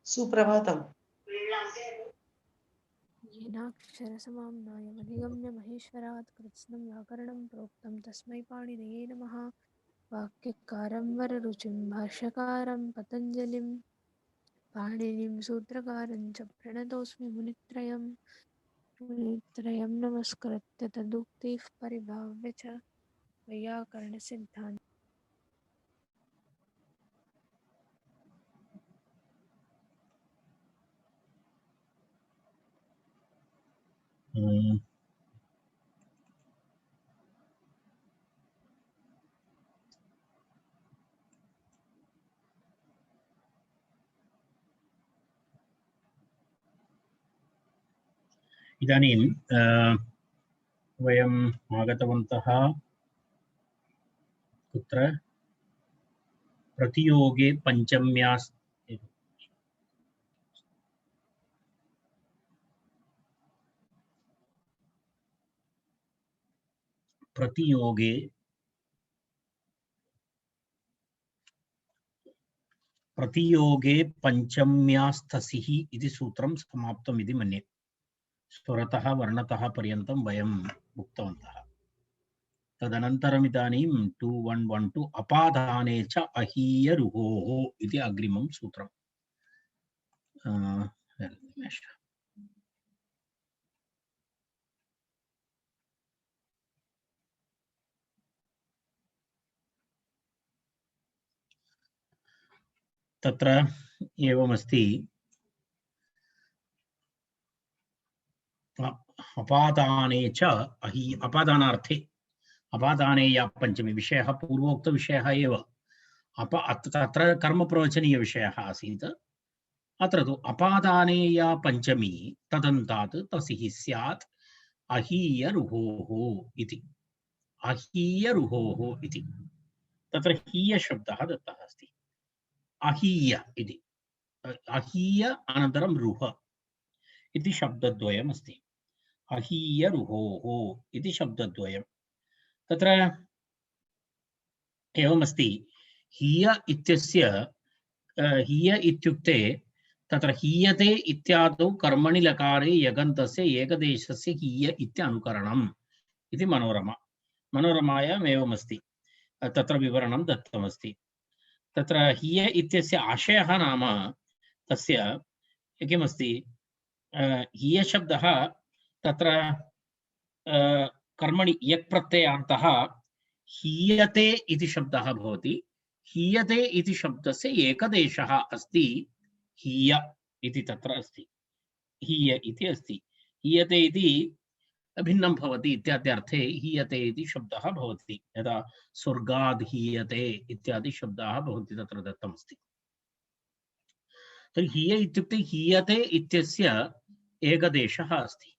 सुप्रभातम्। येनाक्षरसमाम्नायमधिगम्य महेश्वरात् कृत्स्नं व्याकरणं प्रोक्तं तस्मै पाणिनये नमः। वाक्यकारं वररुचिं भाष्यकारं पतञ्जलिं पाणिनिं सूत्रकारं च प्रणतोऽस्मि मुनित्रयं नमस्कृत्य तदुक्तिः परिभाव्य च वैयाकरणसिद्धान्त। इदानीं वयम् आगतवन्तः कुत्र प्रतियोगे पञ्चम्यास् प्रतियोगे पञ्चम्यास्तसिः इति सूत्रं समाप्तम् इति मन्ये। स्वरतः वर्णतः पर्यन्तं वयम् उक्तवन्तः। तदनन्तरम् इदानीं 2112 अपादाने च अहीयरुहोः इति अग्रिमं सूत्रम्। तत्र एवमस्ति, अपादाने च अपादानार्थे अपादाने या पंचमी विषयः पूर्वोक्त विषयः एव। तत्र कर्मप्रवचनीय विषयः आसीत्। अत्र तु अपादाने या पंचमी तदन्तात् तसिः स्यात् अहीयरुहोः इति। अहीयरुहोः इति तत्र हीय शब्दः दत्तः अस्ति। अहीय इति अहीय अनन्तरं रुह इति शब्दद्वयम् अस्ति। अहीयरुहोः इति शब्दद्वयम्। तत्र एवमस्ति, हीय इत्यस्य हीय इत्युक्ते तत्र हीयते इत्यादौ कर्मणि लकारे यगन्तस्य एकदेशस्य हीय इत्यनुकरणम् इति मनोरमायाम् एवमस्ति। तत्र विवरणं दत्तमस्ति। तत्र हीय इत्यस्य आशयः नाम तस्य किमस्ति, हीय शब्दः तत्र कर्मणि यक् प्रत्ययान्तः हीयते इति शब्दः भवति। हीयते इति शब्दस्य एकदेशः अस्ति, हीय इति तत्र अस्ति। हीय इति अस्ति, हीयते इति भिन्नं भवति इत्याद्यर्थे हीयते इति शब्दः भवति। यदा स्वर्गाद् हीयते इत्यादि शब्दाः भवन्ति तत्र दत्तमस्ति। तर्हि हीय इत्युक्ते हीयते इत्यस्य एकदेशः अस्ति।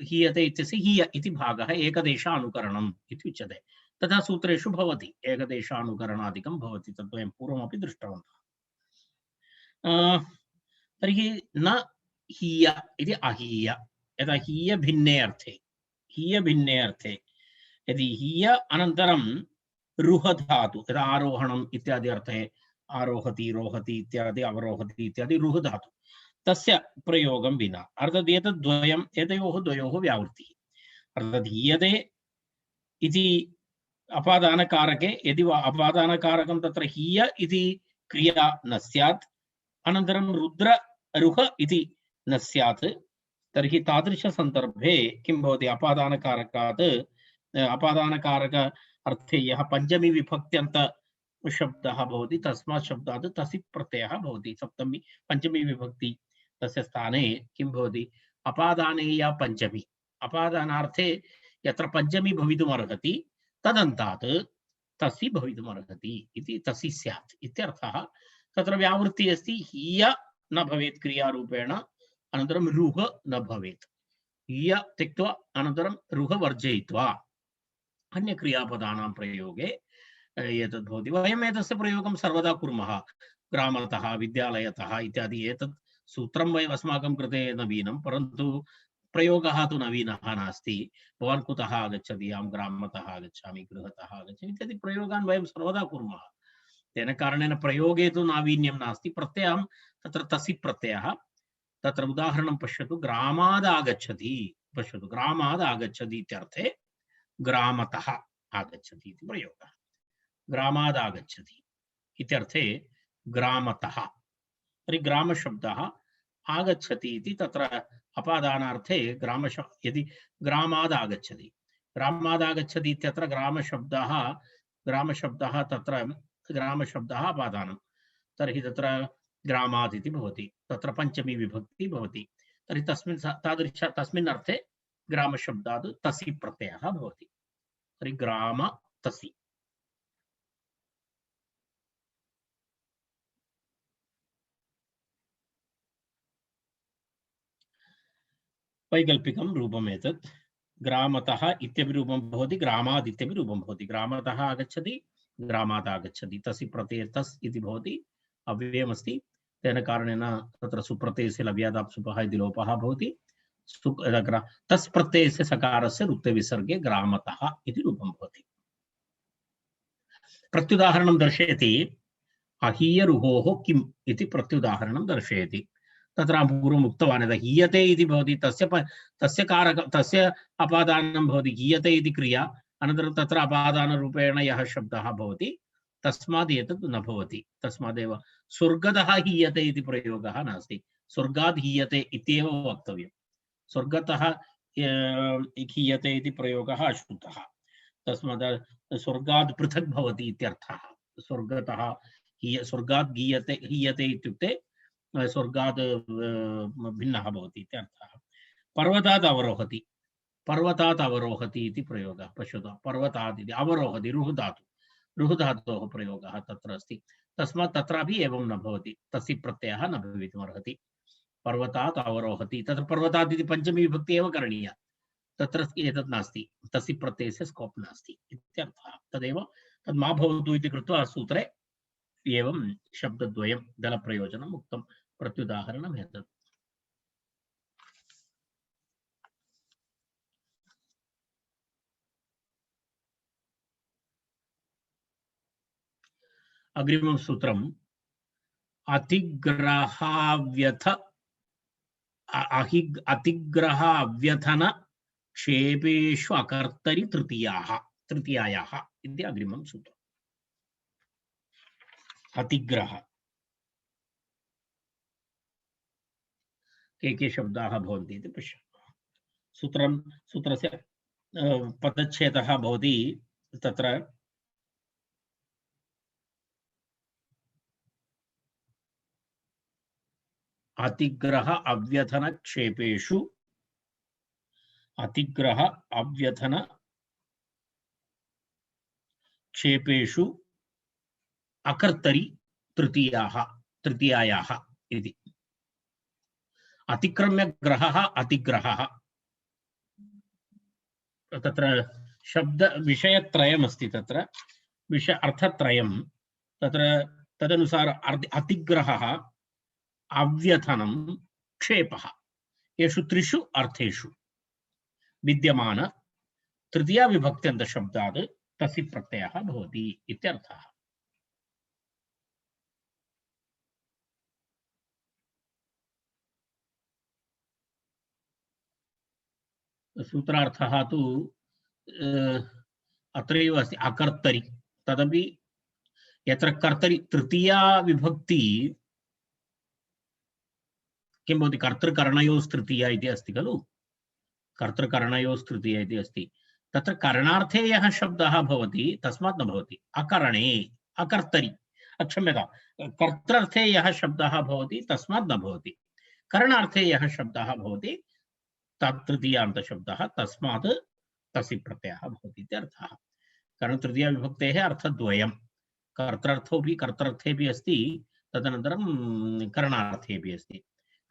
हीयते इत्यस्य हीय इति भागः एकदेशानुकरणम् इति उच्यते। तथा सूत्रेषु भवति, एकदेशानुकरणादिकं भवति। तद् वयं पूर्वमपि दृष्टवन्तः। तर्हि न हीय इति अहीय। यदा हीय भिन्ने अर्थे यदि हीय अनन्तरं रुह धातु, यदा आरोहणम् इत्यादि अर्थे आरोहति रोहति इत्यादि अवरोहति इत्यादि रुह धातु, तस्य प्रयोगं विना अर्थात् एतद्वयम् एतयोः द्वयोः व्यावृत्तिः। अर्थात् हीयते इति अपादानकारके यदि अपादानकारकं तत्र हीय इति क्रिया न स्यात्, अनन्तरं रुद्र रुह इति न स्यात्, तर्हि तादृशसन्दर्भे किं भवति, अपादानकारकात् अपादानकारक अर्थे यः पञ्चमी विभक्त्यन्त शब्दः भवति तस्मात् शब्दात् तसि प्रत्ययः भवति। सप्तमी पञ्चमी विभक्ति तस्य स्थाने किं भवति, अपादाने या पञ्चमी, अपादानार्थे यत्र पञ्चमी भवितुमर्हति तदन्तात् तसि भवितुमर्हति इति तसि स्यात् इत्यर्थः। तत्र व्यावृत्तिः अस्ति, हीय न भवेत् क्रियारूपेण, अनन्तरं रुह न भवेत्। हीय त्यक्त्वा अनन्तरं रुह वर्जयित्वा अन्यक्रियापदानां प्रयोगे एतद् भवति। वयम् एतस्य प्रयोगं सर्वदा कुर्मः, ग्रामतः विद्यालयतः इत्यादि। एतत् सूत्रं वयम् अस्माकं कृते नवीनं, परन्तु प्रयोगः तु नवीनः नास्ति। भवान् कुतः आगच्छति, अहं ग्रामतः आगच्छामि, गृहतः आगच्छामि इत्यादि प्रयोगान् वयं सर्वदा कुर्मः। तेन कारणेन प्रयोगे तु नावीन्यं नास्ति प्रत्ययः तत्र तसि प्रत्ययः तत्र उदाहरणं पश्यतु ग्रामाद् आगच्छति पश्यतु ग्रामाद् आगच्छति इत्यर्थे ग्रामतः आगच्छति इति प्रयोगः ग्रामाद् आगच्छति इत्यर्थे ग्रामतः तर्हि ग्रामशब्दः आगच्छति इति तत्र अपादानार्थे यदि ग्रामाद् आगच्छति इत्यत्र ग्रामशब्दः तत्र ग्रामशब्दः अपादानं तर्हि तत्र ग्रामात् इति भवति तत्र पञ्चमी विभक्ति भवति तर्हि तस्मिन् अर्थे ग्रामशब्दात् तसि प्रत्ययः भवति तर्हि ग्राम तसि वैकल्पिकं रूपम् एतत् ग्रामतः इत्यपि रूपं भवति ग्रामात् इत्यपि रूपं भवति ग्रामतः आगच्छति ग्रामात् आगच्छति तसि प्रत्यये तस् इति भवति अव्ययमस्ति तेन कारणेन तत्र सुप्रत्ययस्य लव्यादाप्सुपः इति लोपः भवति तस् प्रत्ययस्य सकारस्य रुक्तविसर्गे ग्रामतः इति रूपं भवति प्रत्युदाहरणं दर्शयति अहीयरुहोः किम् इति प्रत्युदाहरणं दर्शयति तत्र पूर्वम् उक्तवान् यदा हीयते इति भवति तस्य अपादानं भवति हीयते इति क्रिया अनन्तरं तत्र अपादानरूपेण यः शब्दः भवति तस्मात् एतत् न भवति तस्मादेव स्वर्गतः हीयते इति प्रयोगः नास्ति स्वर्गात् हीयते इत्येव वक्तव्यं स्वर्गतः हीयते इति प्रयोगः अशुद्धः तस्मात् स्वर्गात् पृथक् भवति इत्यर्थः स्वर्गतः स्वर्गात् हीयते इत्युक्ते स्वर्गात् भिन्नः भवति इत्यर्थः पर्वतात् अवरोहति इति प्रयोगः पश्यतु पर्वतात् इति अवरोहति रुः धातोः प्रयोगः तत्र अस्ति तस्मात् तत्रापि एवं न भवति तस्य प्रत्ययः न भवितुमर्हति पर्वतात् अवरोहति तत्र पर्वतात् इति पञ्चमी विभक्ति एव करणीया तत्र एतत् नास्ति तस्य प्रत्ययस्य स्कोप् नास्ति इत्यर्थः तदेव तद् मा भवतु इति कृत्वा सूत्रे एवं शब्दद्वयं दलप्रयोजनम् उक्तं प्रत्युदाहरणम् एतत् अग्रिमं सूत्रम् अतिग्रह अव्यथन क्षेपेषु अकर्तरि तृतीयायाः इति अग्रिमं सूत्रम् अतिग्रह के शब्दाः भवन्ति इति पश्यामः सूत्रस्य पदच्छेदः भवति तत्र अतिग्रह अव्यथन क्षेपेषु अकर्तरि तृतीयायाः इति अतिक्रम्य ग्रहः अतिग्रहः तत्र शब्द विषयत्रयमस्ति तत्र अर्थत्रयं तत्र तदनुसार अतिग्रहः अव्यथनं क्षेपः येषु त्रिषु अर्थेषु विद्यमान तृतीया विभक्त्यन्त शब्दात् तस्य प्रत्ययः भवति इत्यर्थः सूत्रार्थः तु अत्रैव अस्ति अकर्तरि तदपि यत्र कर्तरि तृतीया विभक्ति किं भवति कर्तृकरणयोस्तृतीया इति अस्ति खलु कर्तृकरणयोस्तृतीया इति अस्ति तत्र करणार्थे यः शब्दः भवति तस्मात् न भवति अकरणे अकर्तरि क्षम्यतां कर्तृर्थे यः शब्दः भवति तस्मात् न भवति करणार्थे यः शब्दः भवति तृतीयान्तशब्दः तस्मात् तस्य प्रत्ययः भवति इत्यर्थः कारण तृतीया विभक्तेः अर्थद्वयं कर्तृर्थेऽपि अस्ति तदनन्तरं करणार्थेऽपि अस्ति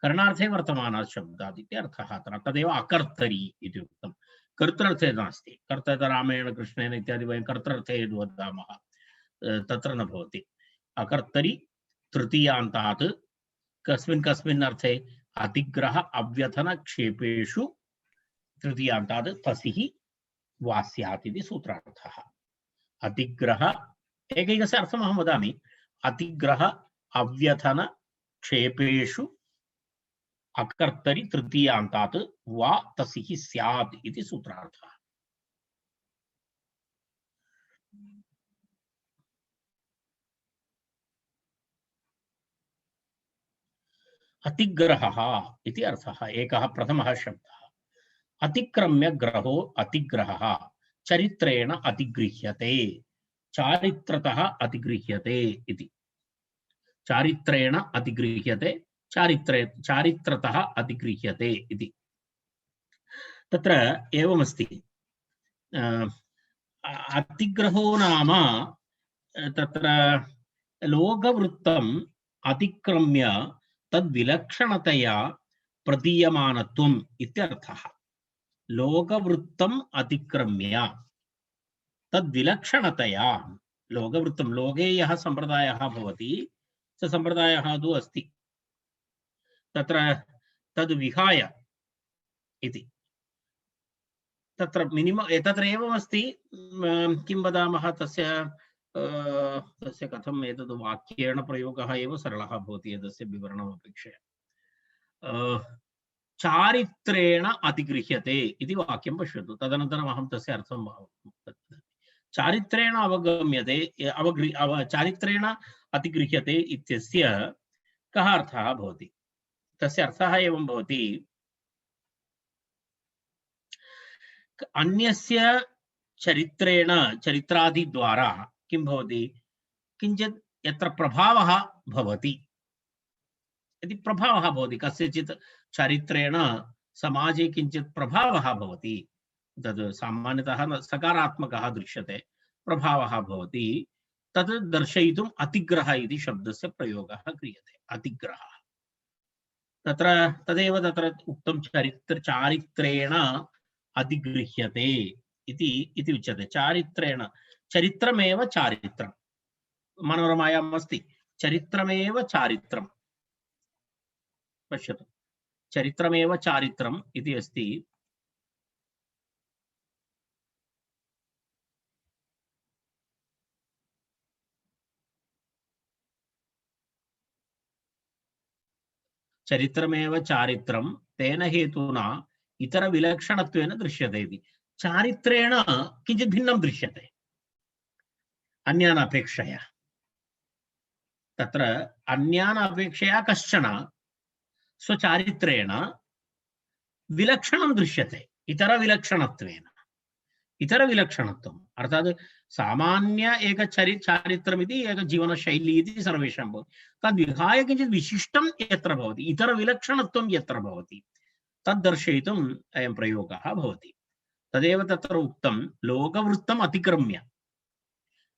करणार्थे वर्तमानः शब्दात् इत्यर्थः तदेव अकर्तरि इति उक्तं कर्तृर्थे नास्ति कर्तृ रामेण कृष्णेन इत्यादि वयं कर्तृर्थे वदामः तत्र न भवति अकर्तरि तृतीयान्तात् कस्मिन् अर्थे अतिग्रह अव्यथन क्षेपेषु तृतीयान्तात् तसिः वा स्यात् इति सूत्रार्थः अतिग्रह एकैकस्य अर्थम् अहं वदामि अतिग्रह अव्यथन क्षेपेषु अकर्तरि तृतीयान्तात् वा तसिः स्यात् इति सूत्रार्थः। अतिग्रहः इति अर्थः। एकः प्रथमः शब्दः। अतिक्रम्य ग्रहो अतिग्रहः चरित्रेण अतिगृह्यते, चारित्रतः अतिगृह्यते इति। चारित्रेण अतिगृह्यते, चारित्रतः अतिगृह्यते इति। तत्र एवमस्ति, अतिग्रहो नाम तत्र लोकवृत्तम् अतिक्रम्य तद्विलक्षणतया प्रदीयमानत्वम् इत्यर्थः। लोकवृत्तम् अतिक्रम्य तद्विलक्षणतया, लोकवृत्तं लोके यः सम्प्रदायः भवति स सम्प्रदायः तु अस्ति, तत्र तद् विहाय इति। तत्र मिनिमम् तत्र एवमस्ति, किं वदामः, तस्य कथम् एतद् वाक्येण प्रयोगः एव सरलः भवति एतस्य विवरणमपेक्षया। चारित्रेण अतिगृह्यते इति वाक्यं पश्यतु, तदनन्तरम् अहं तस्य अर्थं चारित्रेण अवगम्यते, चारित्रेण अतिगृह्यते इत्यस्य कः अर्थः भवति? तस्य अर्थः एवं भवति, अन्यस्य चरित्रेण, चरित्रादिद्वारा किं भवति, किञ्चित् यत्र प्रभावः भवति, यदि प्रभावः भवति कस्यचित् चरित्रेण समाजे किञ्चित् प्रभावः भवति, तद् सामान्यतः सकारात्मकः दृश्यते, प्रभावः भवति, तद् दर्शयितुम् अतिग्रह इति शब्दस्य प्रयोगः क्रियते। अतिग्रहः तत्र तदेव तत्र उक्तं, चारित्रेण अधिगृह्यते इति उच्यते। चारित्रेण, चरित्रमेव चारित्रं, मनोरमायाम् अस्ति, चरित्रमेव चारित्रं, पश्यतु, चरित्रमेव चारित्रम् इति अस्ति। चरित्रमेव चारित्रं तेन हेतुना इतर विलक्षणत्वेन दृश्यते इति। चारित्रेण किञ्चित् भिन्नं दृश्यते अन्यान् अपेक्षया। तत्र अन्यान् अपेक्षया कश्चन स्वचारित्रेण विलक्षणं दृश्यते, इतरविलक्षणत्वेन। इतरविलक्षणत्वम् अर्थात् सामान्य एक चारित्रमिति एक जीवनशैली इति सर्वेषां भवति, तद्विहाय किञ्चित् विशिष्टं यत्र भवति, इतरविलक्षणत्वं यत्र भवति, तद् दर्शयितुम् अयं प्रयोगः भवति। तदेव तत्र उक्तं, लोकवृत्तम् अतिक्रम्य।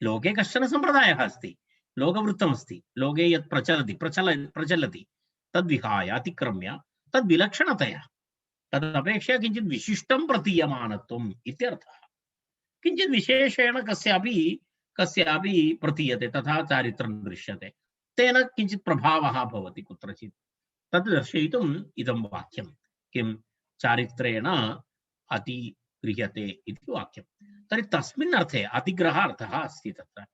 लोके कश्चन सम्प्रदायः अस्ति, लोकवृत्तमस्ति, लोके यत् प्रचलति तद्विहाय अतिक्रम्य तद्विलक्षणतया, तदपेक्षया किञ्चित् विशिष्टं प्रतीयमानत्वम् इत्यर्थः। किञ्चित् विशेषेण कस्यापि प्रतीयते, तथा चारित्रं दृश्यते, तेन किञ्चित् प्रभावः भवति कुत्रचित्, तद् दर्शयितुम् इदं वाक्यं, किं चारित्रेण अतिगृह्यते इति वाक्यं। तर्हि तस्मिन् अर्थे अतिग्रह अर्थः अस्ति, तत्र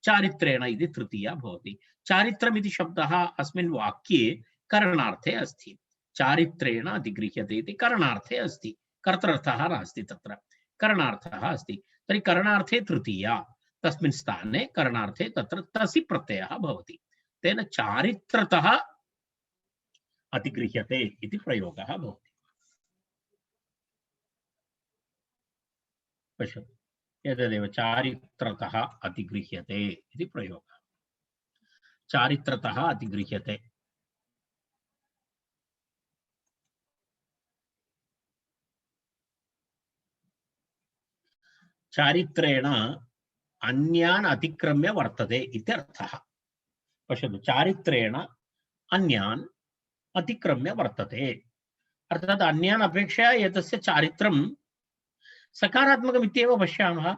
चारित्रेण इति तृतीया भवति। चारित्रम् इति शब्दः अस्मिन् वाक्ये करणार्थे अस्ति। चारित्रेण अधिगृह्यते इति करणार्थे अस्ति, कर्तृर्थः नास्ति, तत्र करणार्थः अस्ति। तर्हि करणार्थे तृतीया, तस्मिन् स्थाने करणार्थे तत्र तसि प्रत्ययः भवति, तेन चारित्रतः अतिगृह्यते इति प्रयोगः भवति। पश्यतु, एतदेव चारित्रतः अतिगृह्यते इति प्रयोगः। चारित्रतः अतिगृह्यते, चारित्रेण अन्यान् अतिक्रम्य वर्तते इत्यर्थः। पश्यतु, चारित्रेण अन्यान् अतिक्रम्य वर्तते, अर्थात् अन्यान् अपेक्षया एतस्य चारित्रं सकारात्मकमित्येव पश्यामः,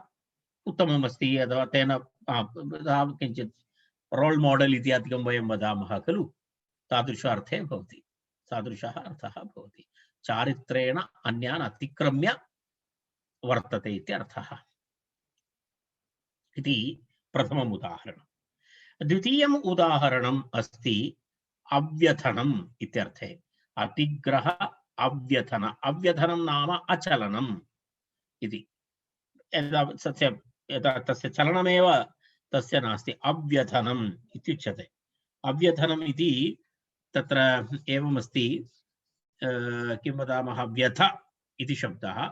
उत्तममस्ति, अथवा तेन किञ्चित् रोल् मॉडल् इत्यादिकं वयं वदामः खलु, तादृश अर्थे भवति, तादृशः अर्थः भवति। चारित्रेण अन्यान् अतिक्रम्य वर्तते इत्यर्थः इति प्रथमम् उदाहरणम्। द्वितीयम् उदाहरणम् अस्ति अव्यथनम् इत्यर्थे। अतिग्रह अव्यथन, अव्यथनं नाम अचलनम् इति। यदा तस्य चलनमेव तस्य नास्ति, अव्यथनम् इत्युच्यते। अव्यथनम् इति तत्र एवमस्ति, किं वदामः, व्यथ इति शब्दः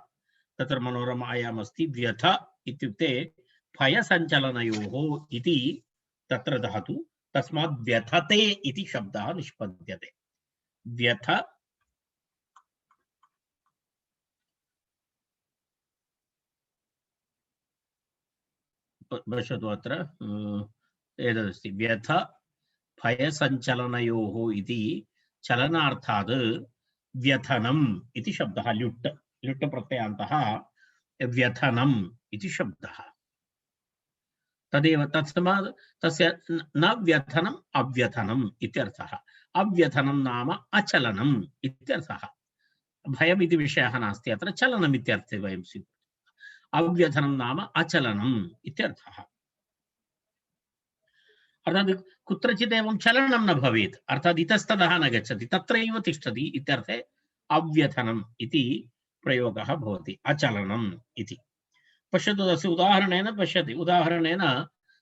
तत्र मनोरमायाम् अस्ति। व्यथ इत्युक्ते भयसञ्चलनयोः इति तत्र धातु, तस्मात् व्यथते इति शब्दः निष्पद्यते। व्यथ पश्यतु, अत्र एतदस्ति व्यथ भयसञ्चलनयोः इति चलनार्थात् व्यथनम् इति शब्दः, ल्युट् ल्युट् प्रत्ययान्तः व्यथनम् इति शब्दः। तदेव तस्मात् तस्य न व्यथनम् अव्यथनम् इत्यर्थः। अव्यथनं नाम अचलनम् इत्यर्थः। भयम् इति विषयः नास्ति, अत्र चलनम् इत्यर्थे वयं स्वीकुर्मः। अव्यथनं नाम अचलनम् इत्यर्थः। अर्थात् कुत्रचित् एवं चलनं न भवेत्, अर्थात् इतस्ततः न गच्छति, तत्रैव तिष्ठति इत्यर्थे अव्यथनम् इति प्रयोगः भवति, अचलनम् इति। पश्यतु, तस्य उदाहरणेन पश्यति, उदाहरणेन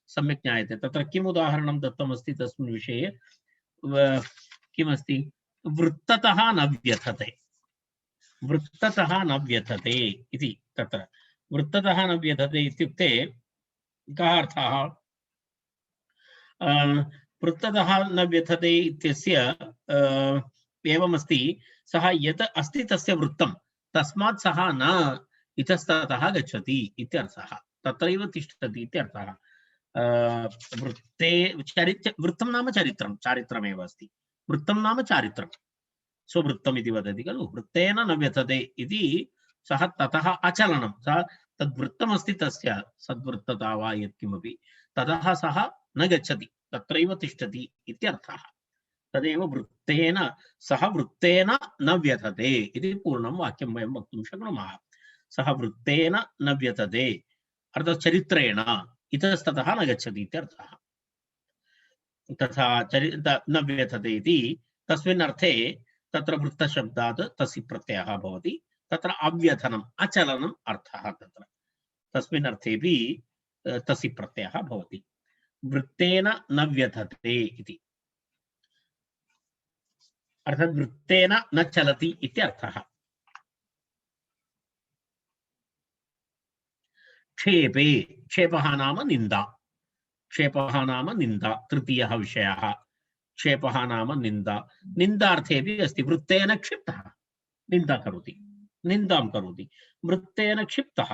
सम्यक् ज्ञायते। तत्र किम् उदाहरणं दत्तमस्ति तस्मिन् विषये किमस्ति, वृत्ततः न व्यथते, वृत्ततः न व्यथते इति। तत्र वृत्ततः न व्यथते इत्युक्ते कः अर्थः? वृत्ततः न व्यथते इत्यस्य एवमस्ति, सः यत् अस्ति तस्य वृत्तं, तस्मात् सः न इतस्ततः गच्छति इत्यर्थः, तत्रैव तिष्ठति इत्यर्थः। वृत्ते वृत्तं नाम चरित्रं, चारित्रमेव अस्ति। वृत्तं नाम चारित्रं, स्ववृत्तम् इति वदति खलु। वृत्तेन न व्यथते इति, सः ततः अचलनं, सः तद्वृत्तमस्ति तस्य सद्वृत्तता वा यत्किमपि, ततः सः न गच्छति, तत्रैव तिष्ठति इत्यर्थः। तदेव वृत्तेन, सः वृत्तेन न व्यथते इति पूर्णं वाक्यं वयं वक्तुं शक्नुमः। सः वृत्तेन न व्यथते अर्थात् चरित्रेण इतस्ततः न गच्छति इत्यर्थः। तथा न व्यथते इति तस्मिन् अर्थे तत्र वृत्तशब्दात् तस्य प्रत्ययः भवति, तत्र अव्यथनम् अचलनम् अर्थः, तत्र तस्मिन् अर्थेपि तस्य प्रत्ययः भवति। वृत्तेन न व्यथते इति अर्थात् वृत्तेन न चलति इत्यर्थः। क्षेपे, क्षेपः नाम निन्दा, क्षेपः नाम निन्दा, तृतीयः विषयः। क्षेपः नाम निन्दा, निन्दार्थेपि अस्ति। वृत्तेन क्षिप्तः, निन्दा करोति, निन्दां करोति। वृत्तेन क्षिप्तः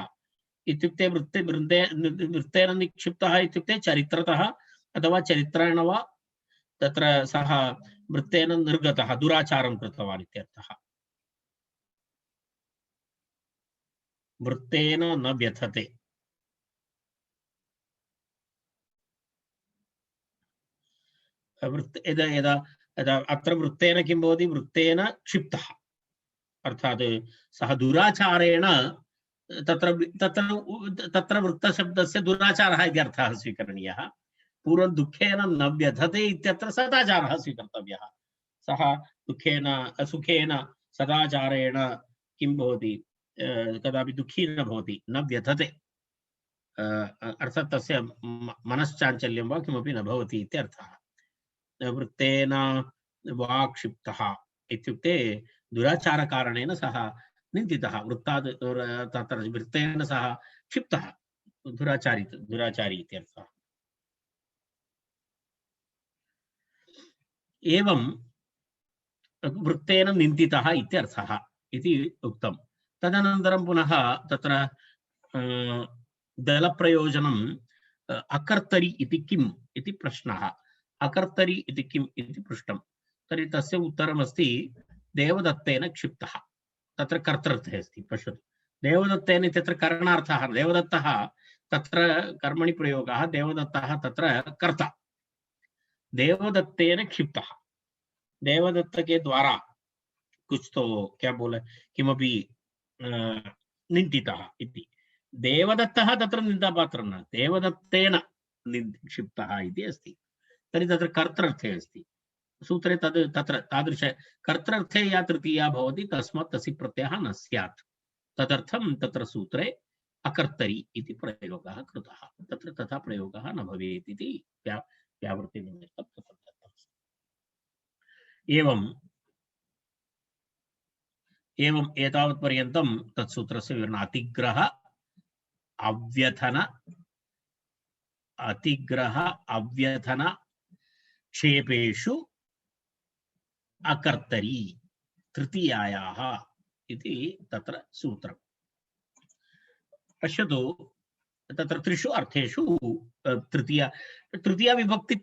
इत्युक्ते वृत्तेन निक्षिप्तः इत्युक्ते चरित्रतः अथवा चरित्रेण वा तत्र सः वृत्तेन निर्गतः, दुराचारं कृतवान् इत्यर्थः। वृत्तेन न व्यथते। अत्र वृत्तेन किं भवति? वृत्तेन क्षिप्तः अर्थात् सः दुराचारेण, तत्र तत्र तत्र वृत्तशब्दस्य दुराचारः इति अर्थः स्वीकरणीयः। पूर्वं दुःखेन न व्यथते इत्यत्र सदाचारः स्वीकर्तव्यः। सः दुःखेन सुखेन सदाचारेण किं भवति? कदापि दुःखी न भवति, न व्यथते, अर्थात् तस्य मनश्चाञ्चल्यं वा किमपि न भवति इत्यर्थः। वृत्तेन वा क्षिप्तः इत्युक्ते दुराचारकारणेन सः निन्दितः, वृत्तात् तत्र वृत्तेन सः क्षिप्तः, दुराचारी इत्यर्थः। एवं वृत्तेन निन्दितः इत्यर्थः इति उक्तं। तदनन्तरं पुनः तत्र दलप्रयोजनम् अकर्तरि इति किम् इति प्रश्नः। अकर्तरि इति किम् इति पृष्टं तर्हि तस्य उत्तरमस्ति देवदत्तेन क्षिप्तः। तत्र कर्तृत्वे अस्ति, पश्यतु। देवदत्तेन इत्यत्र करणार्थः, देवदत्तः तत्र कर्मणि प्रयोगः, देवदत्तः तत्र कर्ता। देवदत्तेन क्षिप्तः, देवदत्त के द्वारा कुछ तो क्या बोले, किमपि निन्दितः इति। देवदत्तः तत्र निन्दापात्रं न, देवदत्तेन क्षिप्तः इति अस्ति। तर्हि तत्र कर्तृर्थे अस्ति सूत्रे तद् तत्र तादृश कर्तृर्थे या तृतीया भवति तस्मात् तसि प्रत्ययः न स्यात् तदर्थं तत्र सूत्रे अकर्तरि इति प्रयोगः कृतः तत्र तथा प्रयोगः न भवेत् इति व्यावृत्तिनिमित्तं तत्र दत्तम् एवम् एतावत्पर्यन्तं तत्सूत्रस्य विवरणम् अतिग्रह अव्यथन क्षेपेषु अकर्तरि तृतीयायाः इति तत्र सूत्रम् पश्यतु तत्र त्रिषु अर्थेषु तृतीया विभक्ति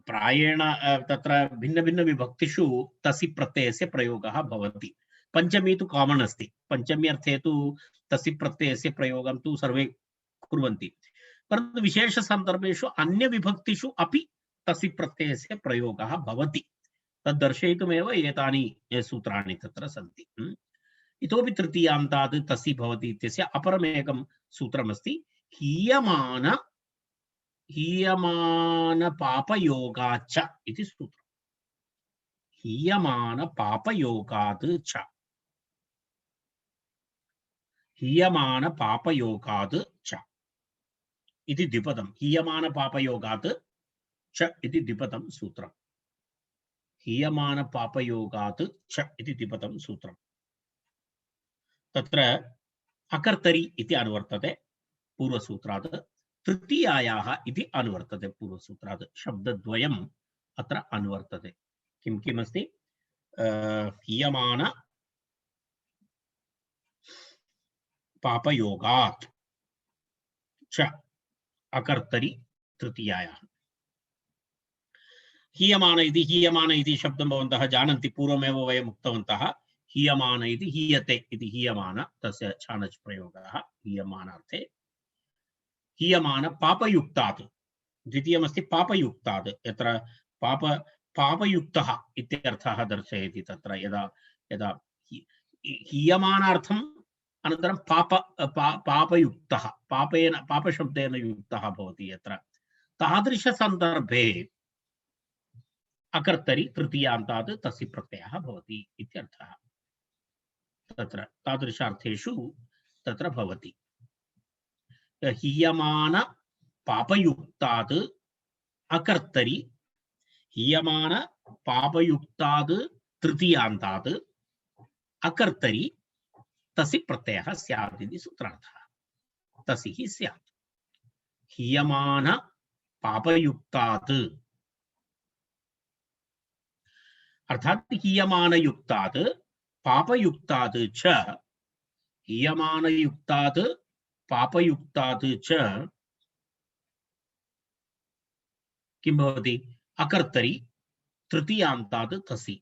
प्रायेण तत्र भिन्न भिन्न विभक्तिषु तसि प्रत्ययस्य प्रयोगः भवति पंचमी तु कॉमन अस्ति पंचमी अर्थे तु तसि प्रत्ययस्य प्रयोगं तु सर्वे कुर्वन्ति परन्तु विशेष सन्दर्भेषु अन्य विभक्तिषु अपि तसि प्रत्ययस्य प्रयोगः भवति तद् दर्शयितुमेव एतानि सूत्राणि तत्र सन्ति इतोपि तृतीयान्तात् तसि भवति इत्यस्य अपरमेकं सूत्रमस्ति हीयमान पापयोगाच्च इति सूत्रम् हीयमान पापयोगात् च हीयमान पापयोगात् च इति द्विपदं हीयमान पापयोगात् च इति द्विपदं सूत्रम् हीयमान पापयोगात् च इति द्विपदं सूत्रम् तत्र अकर्तरि इति अनुवर्तते पूर्वसूत्रात् तृतीयायाः इति अनुवर्तते पूर्वसूत्रात् शब्दद्वयम् अत्र अनुवर्तते किं किमस्ति हीयमान पापयोगात् च अकर्तरि तृतीयायाः हीयमान इति शब्दं भवन्तः जानन्ति पूर्वमेव वयम् उक्तवन्तः हीयमान इति हीयते इति हीयमान तस्य छानच् प्रयोगः हीयमानार्थे हीयमान पापयुक्तात् द्वितीयमस्ति पापयुक्तात् यत्र पापयुक्तः इत्यर्थः दर्शयति तत्र यदा यदा हीयमानार्थम् अनन्तरं पापयुक्तः पापशब्देन युक्तः भवति यत्र तादृशसन्दर्भे अकर्तरि तृतीयान्तात् तस्य प्रत्ययः भवति इत्यर्थः तत्र तादृशार्थेषु तत्र भवति हीयमान पापयुक्तात् अकर्तरि हीयमान पापयुक्तात् तृतीयान्तात् अकर्तरि तसि प्रत्ययः स्यात् इति सूत्रार्थः तसि हि स्यात् हीयमान पापयुक्तात् अर्थात हीयमानयुक्तात् पापयुक्तात् च हीयमानयुक्तात् पापयुक्तात् च किं भवति अकर्तरि तृतीयान्तात् तसि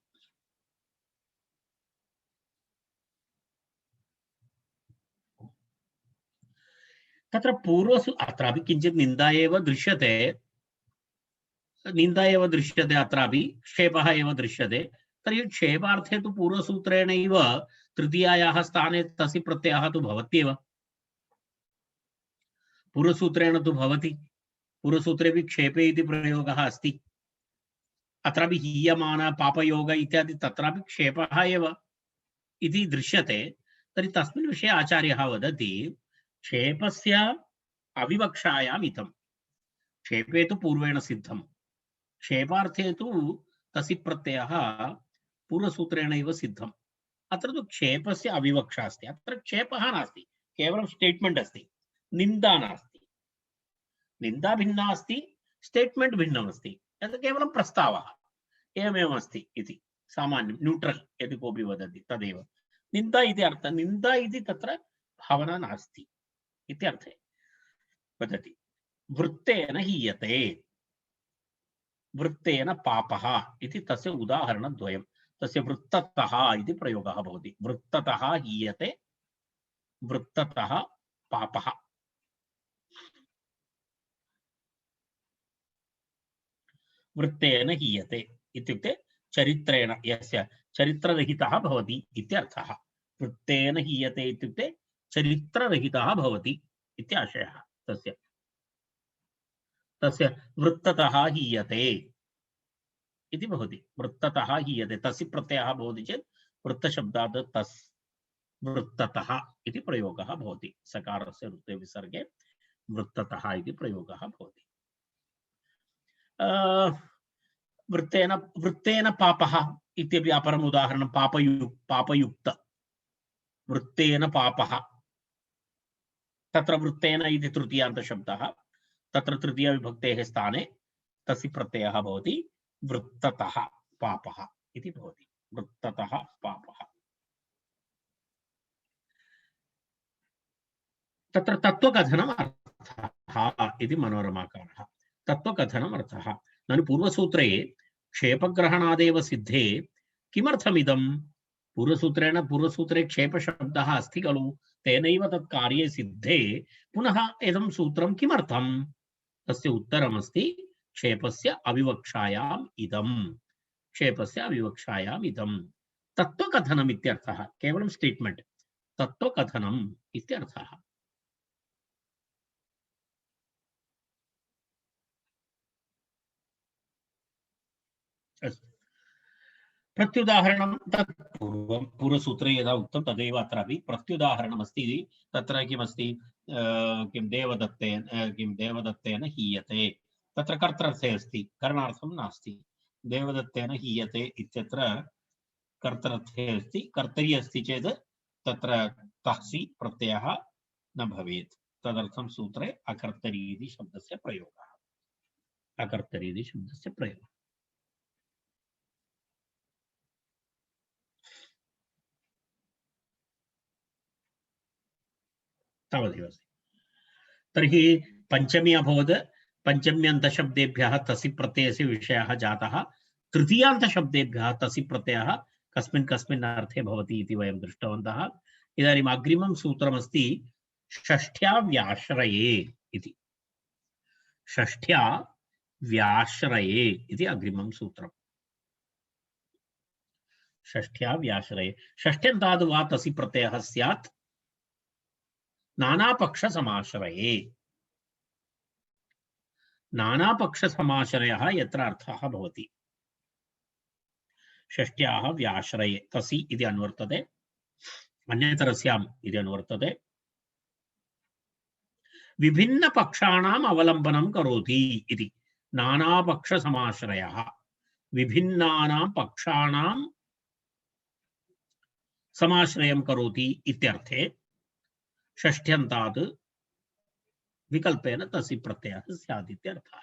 तत्र पूर्वसु अत्रापि किञ्चित् निन्दा एव दृश्यते अत्रापि क्षेपः एव दृश्यते तर्हि क्षेपार्थे तु पूर्वसूत्रेणैव तृतीयायाः स्थाने तसि प्रत्ययः तु भवत्येव पूर्वसूत्रेण तु भवति पूर्वसूत्रेपि क्षेपे इति प्रयोगः अस्ति अत्रापि हीयमान पापयोग इत्यादि तत्रापि क्षेपः एव इति दृश्यते तर्हि तस्मिन् विषये आचार्यः वदति क्षेपस्य अविवक्षायाम् इदं क्षेपे तु पूर्वेण सिद्धं क्षेपार्थे तु तसि प्रत्ययः पूर्वसूत्रेण एव सिद्धम् अत्र तु क्षेपस्य अविवक्षा अस्ति अत्र क्षेपः नास्ति केवलं स्टेट्मेंट अस्ति निन्दा नास्ति निन्दा भिन्ना अस्ति स्टेट्मेंट भिन्नम् अस्ति तत् केवलं प्रस्तावः एवमेव अस्ति इति सामान्यं न्यूट्रल यदि कोऽपि वदति तदेव निन्दा इति अर्थः निन्दा इति तत्र भावना नास्ति इत्यर्थे वदति वृत्तेन हीयते वृत्तेन पापः इति तस्य उदाहरणद्वयं तस्य वृत्ततः इति प्रयोगः भवति वृत्ततः हीयते वृत्ततः पापः वृत्तेन हीयते इत्युक्ते चरित्रेण यस्य चरित्ररहितः भवति इत्यर्थः वृत्तेन हीयते इत्युक्ते चरित्ररहितः भवति इत्याशयः तस्य तस्य वृत्ततः हीयते इति भवति। वृत्ततः हीयते तस्य प्रत्ययः भवति चेत् वृत्तशब्दात् तस् वृत्ततः इति प्रयोगः भवति। सकारस्य वृत्ते विसर्गे वृत्ततः इति प्रयोगः भवति। वृत्तेन वृत्तेन पापः इत्यपि अपरम् उदाहरणं। पापयुक्त वृत्तेन पापः। तत्र वृत्तेन इति तृतीयान्तशब्दः। तत्र तृतीयविभक्तेः स्थाने तस्य प्रत्ययः भवति वृत्ततः पापः इति भवति। वृत्ततः पापः। तत्र तत्त्वकथनम् अर्थः इति मनोरमाकारः। तत्त्वकथनम् अर्थः। ननु पूर्वसूत्रे क्षेपग्रहणादेव सिद्धे किमर्थमिदं? पूर्वसूत्रे क्षेपशब्दः अस्ति खलु, तेनैव तत् कार्ये सिद्धे पुनः इदं सूत्रं किमर्थं? तस्य उत्तरमस्ति क्षेपस्य अविवक्षायाम् इदं। क्षेपस्य अविवक्षायाम् इदं तत्त्वकथनम् इत्यर्थः। केवलं स्टेट्मेंट तत्त्वकथनम् इत्यर्थः। प्रत्युदाहरणं तत् पूर्वसूत्रे यदा उक्तं तदेव अत्रापि प्रत्युदाहरणमस्ति। तत्र किमस्ति? किं देवदत्तेन हीयते। तत्र कर्तृर्थे अस्ति, करणार्थं नास्ति। देवदत्तेन हीयते इत्यत्र कर्तृर्थे अस्ति। कर्तरि अस्ति चेत् तत्र तहसि प्रत्ययः न भवेत्। तदर्थं सूत्रे अकर्तरि इति शब्दस्य प्रयोगः। अकर्तरि इति शब्दस्य प्रयोगः। तावदेव अस्ति। तर्हि पंचमी अभवत्। पंचम्यन्तशब्देभ्यः तसि प्रत्ययस्य विषयः जातः। तृतीयान्तशब्देभ्यः तसि प्रत्ययः कस्मिन् कस्मिन् अर्थे भवति इति वयं दृष्टवन्तः। इदानीम् अग्रिमं सूत्रमस्ति षष्ठ्या व्याश्रये इति। षष्ठ्या व्याश्रये इति अग्रिमं सूत्रम्। षष्ठ्या व्याश्रये षष्ठ्यन्ताद् वा तसि प्रत्ययः स्यात् नानापक्षसमाश्रये। नानापक्षसमाश्रयः यत्र अर्थः भवति। षष्ट्याः व्याश्रये तसि इति अन्वर्तते, अन्यतरस्याम् इति अन्वर्तते। विभिन्नपक्षाणाम् अवलम्बनं करोति इति। नानापक्षसमाश्रयः विभिन्नानां पक्षाणां समाश्रयं करोति इत्यर्थे षष्ठ्यन्तात् विकल्पेन तसि प्रत्ययः स्यात् इत्यर्थः।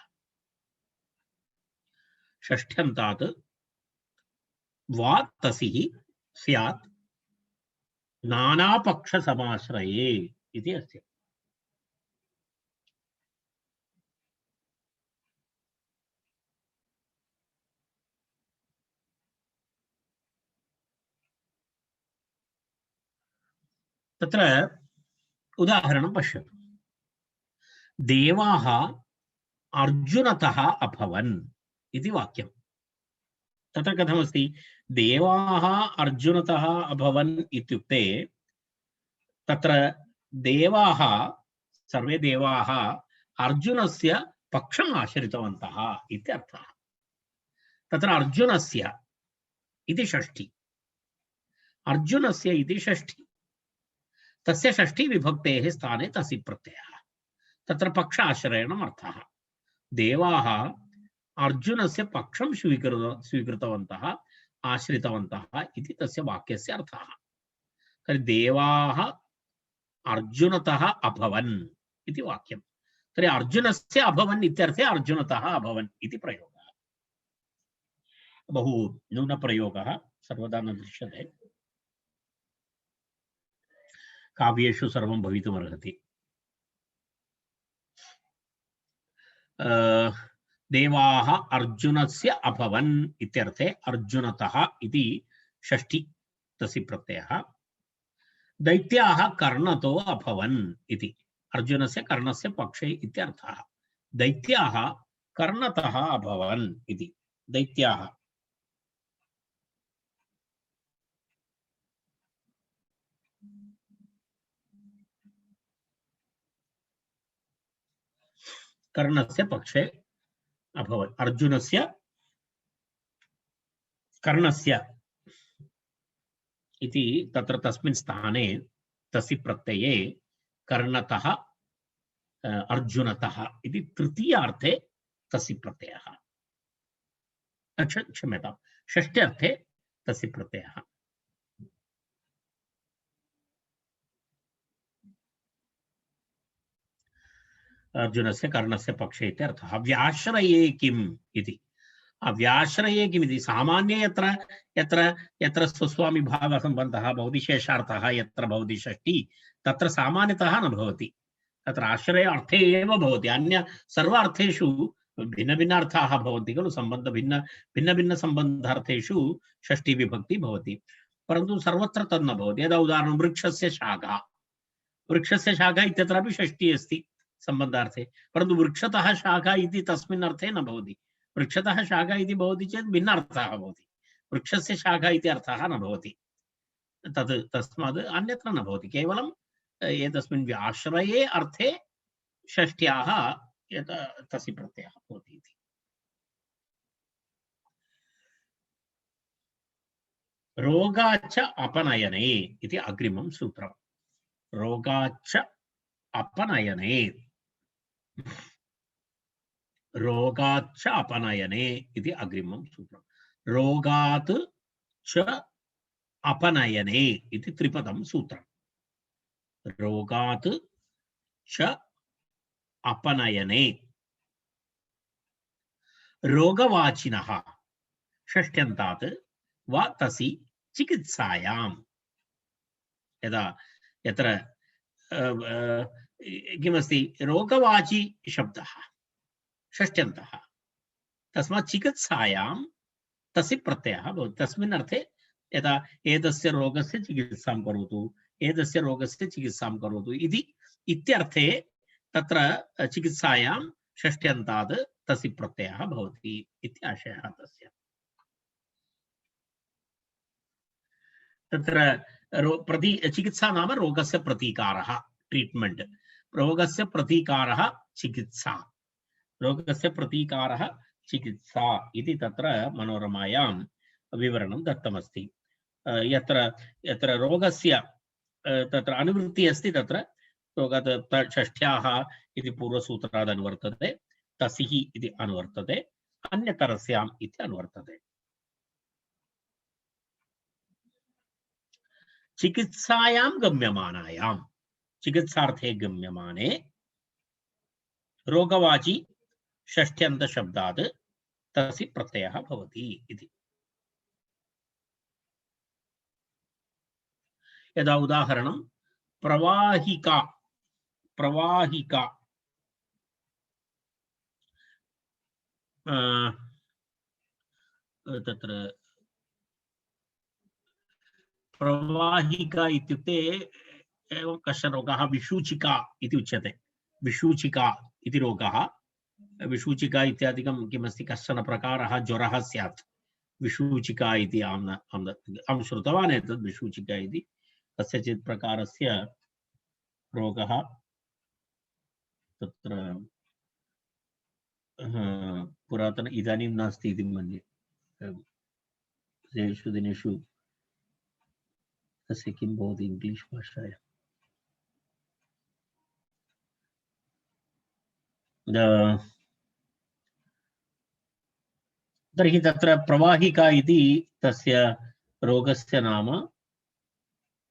षष्ठ्यन्तात् वा तसिः स्यात् नानापक्षसमाश्रये इति अस्ति। तत्र उदाहरणं पश्यतु। देवाः अर्जुनतः अभवन् इति वाक्यं। तत्र कथमस्ति? देवाः अर्जुनतः अभवन् इत्युक्ते तत्र देवाः सर्वे देवाः अर्जुनस्य पक्षम् आश्रितवन्तः इत्यर्थः। तत्र अर्जुनस्य इति षष्ठी, अर्जुनस्य इति षष्ठी, तस्य षष्ठी विभक्तेः स्थाने तसि प्रत्ययः। तत्र पक्ष आश्रयणम् अर्थः। देवाः अर्जुनस्य पक्षं स्वीकृतवन्तः आश्रितवन्तः इति तस्य वाक्यस्य अर्थः। तर्हि देवाः अर्जुनतः अभवन् इति वाक्यं। तर्हि अर्जुनस्य अभवन् इत्यर्थे अर्जुनतः अभवन् इति प्रयोगः। बहु न्यूनप्रयोगः, सर्वदा न दृश्यते। काव्येषु सर्वं भवितुमर्हति। देवाः अर्जुनस्य अभवन् इत्यर्थे अर्जुनतः इति षष्ठी तसि प्रत्ययः। दैत्याः कर्णतो अभवन् इति अर्जुनस्य कर्णस्य पक्षे इत्यर्थः। दैत्याः कर्णतः अभवन् इति। दैत्याः कर्णस्य पक्षे अभवत्। अर्जुनस्य कर्णस्य इति तत्र तस्मिन् स्थाने तसि प्रत्यये कर्णतः अर्जुनतः इति तृतीयार्थे तसि प्रत्ययः। क्षम्यतां, षष्ट्यर्थे तसि प्रत्ययः। अर्जुनस्य कर्णस्य पक्षे इति अर्थः। व्याश्रये किम् इति, व्याश्रये किमिति सामान्ये यत्र यत्र यत्र स्वस्वामी भावसम्बन्धः भवति, शेषार्थः यत्र भवति षष्ठी, तत्र सामान्यतः न भवति, तत्र आश्रय अर्थे एव भवति। अन्य सर्वार्थेषु भिन्न भिन्न अर्थाः भवन्ति खलु, सम्बन्ध भिन्न भिन्न भिन्न सम्बन्धार्थेषु षष्ठी विभक्ति भवति, परन्तु सर्वत्र तन्न भवति। यदा उदाहरणं वृक्षस्य शाखा, वृक्षस्य शाखा इत्यत्रापि षष्ठी अस्ति सम्बन्धार्थे, परन्तु वृक्षतः शाखा इति तस्मिन् अर्थे न भवति। वृक्षतः शाखा इति भवति चेत् भिन्न अर्थः भवति, वृक्षस्य शाखा इति अर्थः न भवति। तद् तस्मात् अन्यत्र न भवति, केवलं एतस्मिन् व्याश्रये अर्थे षष्ट्याः तसि प्रत्ययः भवति इति। रोगाच्च अपनयने इति अग्रिमं सूत्रम्। रोगाच्च अपनयने, रोगाच्च अपनयने इति अग्रिमं सूत्रम्। रोगात् च अपनयने इति त्रिपदं सूत्रम्। रोगात् च अपनयने, रोगवाचिनः षष्ट्यन्तात् वा तसि चिकित्सायां, यदा यत्र किमस्ति रोगवाची शब्दः षष्ट्यन्तः, तस्मात् चिकित्सायां तस्य प्रत्ययः भवति। तस्मिन् अर्थे यदा एतस्य रोगस्य चिकित्सां करोतु, एतस्य रोगस्य चिकित्सां करोतु इति इत्यर्थे तत्र चिकित्सायां षष्ट्यन्तात् तस्य प्रत्ययः भवति इति आशयः तस्य। तत्र चिकित्सा नाम रोगस्य प्रतीकारः, ट्रीटमेंट। रोगस्य प्रतीकारः चिकित्सा, रोगस्य प्रतीकारः चिकित्सा इति तत्र मनोरमायां विवरणं दत्तमस्ति। यत्र यत्र रोगस्य तत्र अनुवृत्तिः अस्ति, तत्र रोगात् षष्ठ्याः इति पूर्वसूत्रात् अनुवर्तते, तसिः इति अनुवर्तते, अन्यतरस्याम् इति अनुवर्तते। चिकित्सायां गम्यमानायां, चिकित्सार्थे गम्यमाने रोगवाची षष्ठ्यन्त शब्दात् तस्य प्रत्ययः भवति इति। यदा उदाहरणं प्रवाहिका, प्रवाहिका तत्र प्रवाहिका इत्युक्ते एवं कश्चन रोगः विषूचिका इति उच्यते। विषूचिका इति रोगः, विषूचिका इत्यादिकं किमस्ति, कश्चन प्रकारः ज्वरः स्यात्, विषूचिका इति अहं श्रुतवान् एतत् विषूचिका इति कस्यचित् प्रकारस्य रोगः तत्र पुरातन इदानीं नास्ति इति मन्ये, तेषु दिनेषु तस्य किं भवति इंग्लिश भाषायां, तर्हि तत्र प्रवाहिका इति तस्य रोगस्य नाम,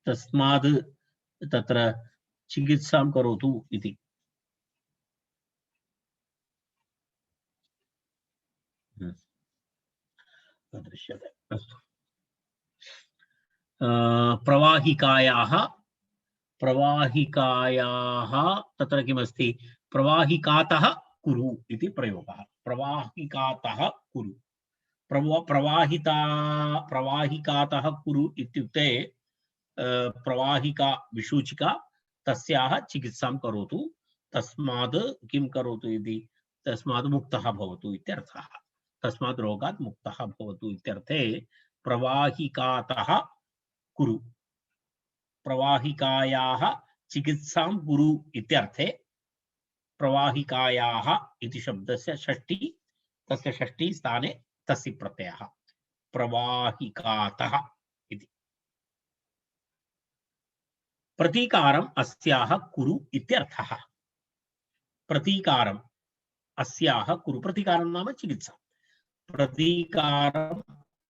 तस्माद् तत्र चिकित्सां करोतु इति। दृश्यते, अस्तु। प्रवाहिकायाः, प्रवाहिकायाः तत्र किमस्ति, प्रवाहिकातः कुरु इति प्रयोगः। प्रवाहिकातः कुरु, प्रवाहिता प्रवाहिकातः कुरु इत्युक्ते प्रवाहिका विषूचिका, तस्याः चिकित्सां करोतु, तस्माद् किं करोतु इति, तस्माद् मुक्तः भवतु इत्यर्थः। तस्माद् रोगात् मुक्तः भवतु इत्यर्थे प्रवाहिकातः कुरु, प्रवाहिकायाः चिकित्सां कुरु इत्यर्थे प्रवाहिकायाः इति शब्दस्य षष्ठी, तस्य षष्ठी स्थाने तस्य प्रत्ययः प्रवाहिकातः इति। प्रतीकारम् अस्याः कुरु इत्यर्थः। प्रतीकारम् अस्याः कुरु, प्रतीकारं नाम चिकित्सा, प्रतीकारम्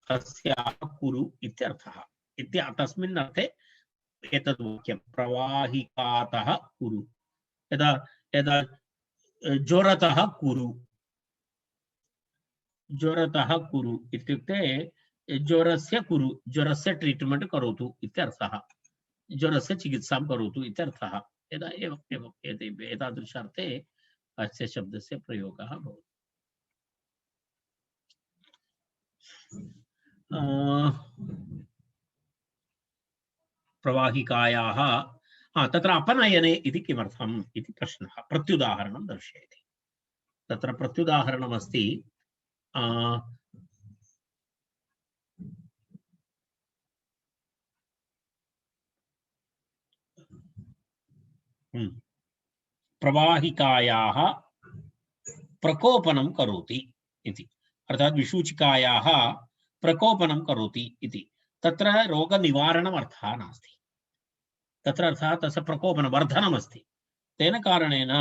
अस्याः कुरु इत्यर्थः इति तस्मिन् अर्थे एतद् वाक्यं प्रवाहिकातः कुरु। यदा यदा ज्वरतः कुरु, ज्वरतः कुरु इत्युक्ते ज्वरस्य कुरु, ज्वरस्य ट्रीट्मेंट करोतु इत्यर्थः, ज्वरस्य चिकित्सां करोतु इत्यर्थः। यदा एवम् एतादृशार्थे अस्य शब्दस्य प्रयोगः भवति। प्रवाहिकायाः तत्र अपनयने इति किमर्थम् इति प्रश्नः, प्रत्युदाहरणं दर्शयति। तत्र प्रत्युदाहरणमस्ति प्रवाहिकायाः प्रकोपनं करोति इति, अर्थात् विसूचिकायाः प्रकोपनं करोति इति। तत्र रोगनिवारणम् अर्थः नास्ति, तत्र अर्थः तस्य प्रकोपनवर्धनमस्ति। तेन कारणेन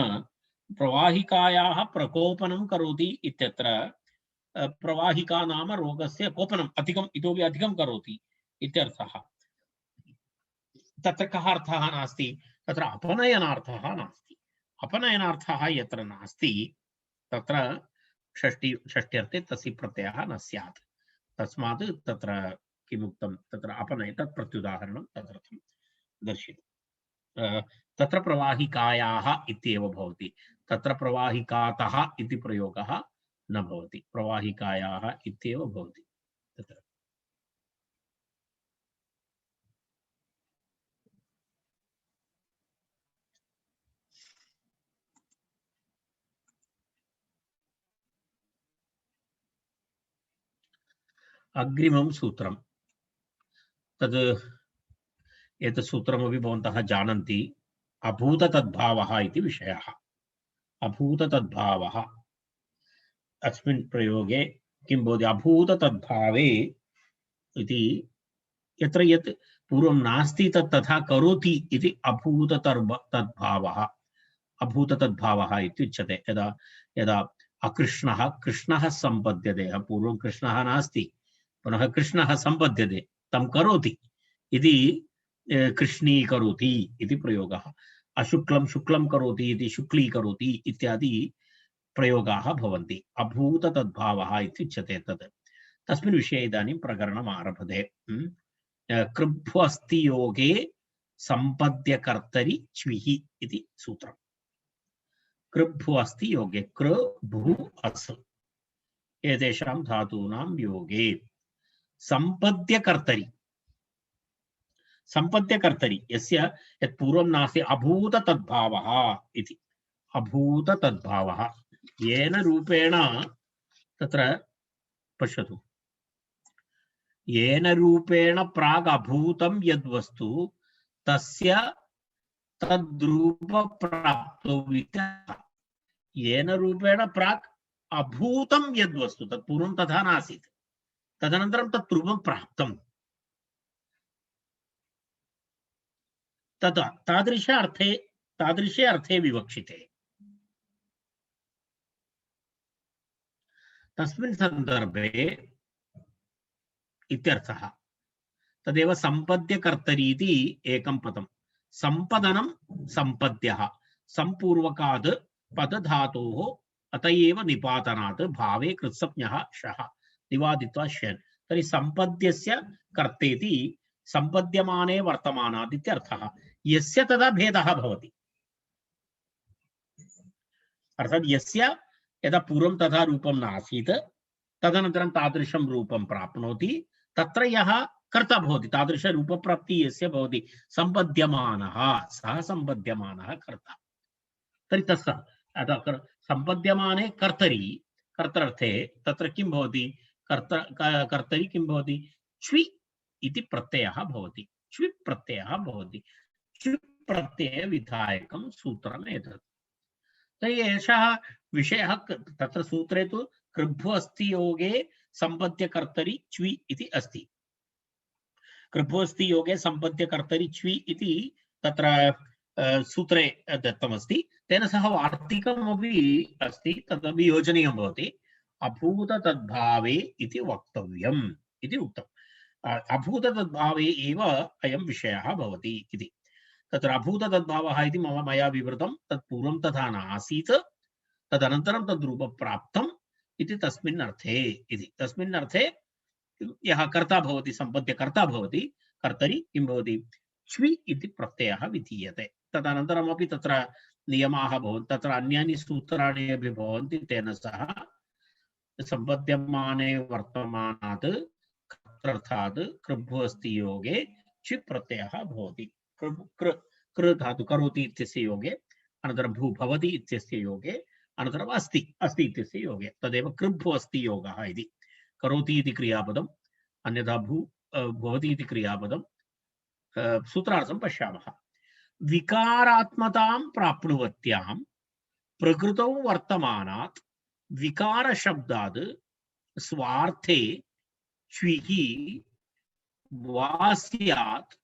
प्रवाहिकायाः प्रकोपनं करोति इत्यत्र प्रवाहिका नाम रोगस्य कोपनम् अधिकम्, इतोपि अधिकं करोति इत्यर्थः। तत्र कः अर्थः नास्ति, तत्र अपनयनार्थः नास्ति। अपनयनार्थः यत्र नास्ति तत्र षष्ट्यर्थे तस्य प्रत्ययः न स्यात्। तस्मात् तत्र किमुक्तं, तत्र अपनय तत् प्रत्युदाहरणं तदर्थं दर्शितम्। तत्र प्रवाहिकायाः इत्येव भवति, तत्र प्रवाहिकातः इति प्रयोगः न भवति, प्रवाहिकायाः इत्येव भवति तत्र। अग्रिमं सूत्रं तद् एतत् सूत्रमपि भवन्तः जानन्ति, अभूततद्भावः इति विषयः। अभूततद्भावः अस्मिन् प्रयोगे किं भवति, अभूततद्भावे इति यत्र यत् पूर्वं नास्ति तत् तथा करोति इति अभूततद्भावः, अभूततद्भावः इत्युच्यते। यदा यदा अकृष्णः कृष्णः सम्पद्यते, पूर्वं कृष्णः नास्ति पुनः कृष्णः सम्पद्यते, तं करोति इति कृष्णीकरोति इति प्रयोगः। अशुक्लं शुक्लं करोति इति शुक्लीकरोति इत्यादि प्रयोगाः भवन्ति। अभूततद्भावः इत्युच्यते तत्। तस्मिन् विषये इदानीं प्रकरणम् आरभते। कृभ्वस्ति योगे सम्पद्यकर्तरि च्विः इति सूत्रम्। कृभ्वस्ति योगे, कृ भू अस् एतेषां धातूनां योगे सम्पद्यकर्तरि, सम्पद्यकर्तरि यस्य यत् पूर्वं नास्ति अभूततद्भावः इति। अभूततद्भावः येन रूपेण तत्र पश्यतु, येन रूपेण प्राग् अभूतं यद्वस्तु तस्य तद्रूपप्राप्तौ इत्यर्थः। येन रूपेण प्राक् अभूतं यद्वस्तु तत् पूर्वं तथा नासीत्, तदनन्तरं तत् रूपं प्राप्तं, तदा तादृशे अर्थे विवक्षिते। तस्मिन् सन्दर्भे इत्यर्थः। तदेव सम्पद्यकर्तरि इति एकं पदं। सम्पदनं सम्पद्यः, सम्पूर्वकात् पदधातोः अत एव निपातनात् भावे कृत्संज्ञः शः निवादित्वा श्यन्। तर्हि सम्पद्यस्य कर्तेति सम्पद्यमाने वर्तमानात् इत्यर्थः। यस्य तदा भेदः भवति, अर्थात् यस्य यदा पूर्वं तथा रूपं नासीत् तदनन्तरं तादृशं रूपं प्राप्नोति, तत्र यः कर्ता भवति, तादृश रूपप्राप्ति यस्य भवति सम्पद्यमानः, सः सम्पद्यमानः कर्ता। तर्हि तस्य सम्पद्यमाने कर्तरि, कर्तर्थे तत्र किं भवति, कर्तरि किं भवति, च्वि इति प्रत्ययः भवति, च्वि प्रत्ययः भवति। च्वि प्रत्यय विधायकं सूत्रम् एतत्। तर्हि एषः विषयः तत्र सूत्रे तु कृभ्वु अस्ति योगे सम्पद्यकर्तरि च्वि इति अस्ति। कृभ्वु अस्ति योगे सम्पद्यकर्तरि च्वि इति तत्र सूत्रे दत्तमस्ति। तेन सह वार्तिकमपि अस्ति, तदपि योजनीयं भवति। अभूत तद्भावे इति वक्तव्यम् इति उक्तम्। अभूत तद्भावे एव अयं विषयः भवति इति। तत्र अभूत तद्भावः इति मया विवृतं, तत्पूर्वं तथा नासीत्, तदनन्तरं तद्रूपं प्राप्तम् इति तस्मिन् अर्थे इति। तस्मिन् अर्थे यः कर्ता भवति, सम्पद्यकर्ता भवति, कर्तरि किं भवति, च्वि इति प्रत्ययः विधीयते। तदनन्तरमपि तत्र नियमाः भवन्ति, तत्र अन्यानि सूत्राणि अपि भवन्ति। तेन सह सम्पद्यमाने वर्तमानात् कर्तर्थात् कृभ्वु अस्ति योगे च्वि प्रत्ययः भवति। कृ धातु करोति इत्यस्य योगे, अनन्तरं भू भवति इत्यस्य योगे, अनन्तरम् अस्ति अस्ति इत्यस्य योगे, तदेव कृभ्वु अस्ति योगः इति। करोति इति क्रियापदम्, अन्यथा भू भवति इति क्रियापदं। सूत्रार्थं पश्यामः। विकारात्मतां प्राप्नुवत्यां प्रकृतौ वर्तमानात् विकारशब्दात् स्वार्थे च्विः वा स्यात्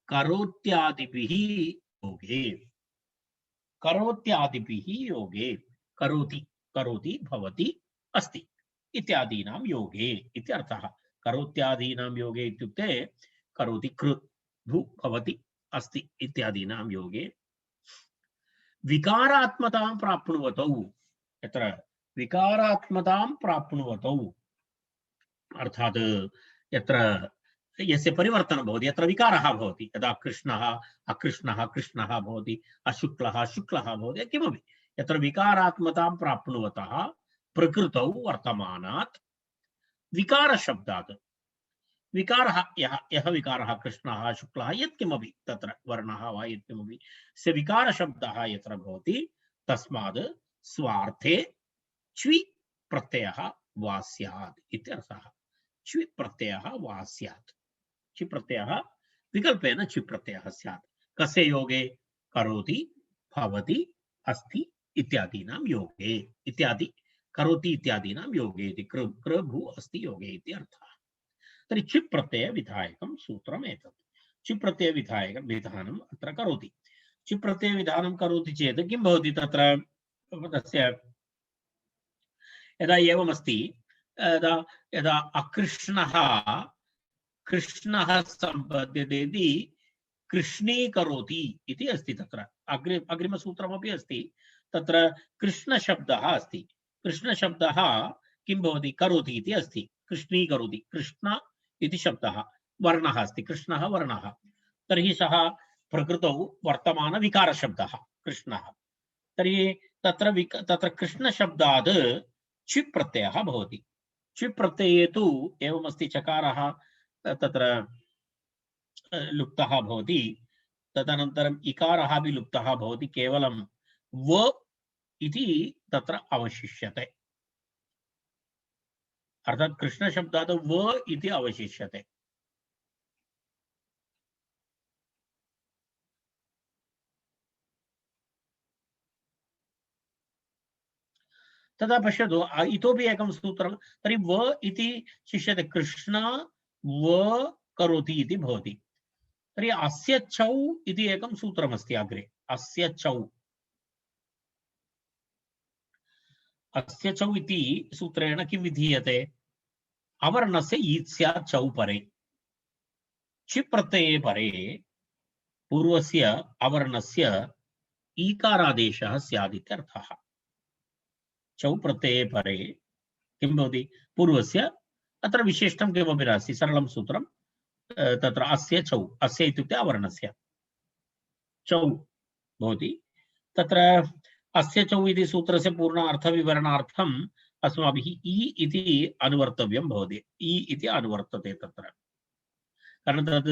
करोत्यादिभिः योगे। करोत्यादिभिः योगे, करोति करोति भवति अस्ति इत्यादीनां योगे इत्यर्थः। करोत्यादीनां योगे इत्युक्ते करोति कृ भू भवति अस्ति इत्यादीनां योगे। विकारात्मतां प्राप्नुवतौ, यत्र विकारात्मतां प्राप्नुवतौ अर्थात् यत्र यस्य परिवर्तनं भवति, यत्र विकारः भवति, यदा कृष्णः अकृष्णः, कृष्णः भवति अशुक्लः, शुक्लः भवति, किमपि यत्र विकारात्मतां प्राप्नुवतः प्रकृतौ वर्तमानात् विकारशब्दात्, विकारः यः विकारः कृष्णः शुक्लः यत्किमपि तत्र वर्णः वा यत्किमपि स विकारशब्दः यत्र भवति, तस्मात् स्वार्थे च्वि प्रत्ययः वा स्यात् इत्यर्थः। च्वि प्रत्ययः वा स्यात्, च्वि प्रत्ययः विकल्पेन च्वि प्रत्ययः स्यात्। कस्य योगे? करोति, भवति, अस्ति इत्यादीनां योगे, इत्यादि करोति इत्यादीनां योगे इति। कृ भू अस्ति योगे इति अर्थः। तर्हि च्वि प्रत्यय विधायकं सूत्रम् एतत्। च्वि प्रत्यय विधायक विधानम् अत्र करोति। च्वि प्रत्यय विधानं करोति चेत् किं भवति तत्र? तस्य यदा एवमस्ति, यदा यदा अकृष्णः कृष्णः सम्पद्यते इति कृष्णीकरोति इति अस्ति। तत्र अग्रिमसूत्रमपि अस्ति। तत्र कृष्णशब्दः अस्ति। कृष्णशब्दः किं भवति? करोति इति अस्ति। कृष्णीकरोति, कृष्ण इति शब्दः, वर्णः अस्ति, कृष्णः वर्णः। तर्हि सः प्रकृतौ वर्तमानविकारशब्दः कृष्णः। तर्हि तत्र कृष्णशब्दात् च्वि प्रत्ययः भवति। च्वि प्रत्यये तु एवमस्ति, चकारः तत्र लुप्तः भवति, तदनन्तरम् इकारः अपि लुप्तः भवति, केवलं व इति तत्र अवशिष्यते। अर्थात् कृष्णशब्दात् व इति अवशिष्यते। तदा पश्यतु, इतोपि एकं सूत्रं। तर्हि व इति शिष्यते, कृष्ण व करोति इति भवति। तर्हि अस्य चौ इति एकं सूत्रमस्ति अग्रे। अस्य चौ, अस्य चौ इति सूत्रेण किं विधीयते? अवर्णस्य ईत् स्यात् चौ परे। च्वि प्रत्यये परे पूर्वस्य अवर्णस्य ईकारादेशः स्यात् इत्यर्थः। चौ प्रत्यये परे किं भवति? पूर्वस्य, अत्र विशिष्टं किमपि नास्ति, सरलं सूत्रं। तत्र अस्य चौ, अस्य इत्युक्ते अवर्णस्य चौ भवति। तत्र अस्य चौ इति सूत्रस्य पूर्ण अर्थविवरणार्थम् अस्माभिः इ इति अनुवर्तव्यं भवति। इ इति अनुवर्तते तत्र, कारण तद्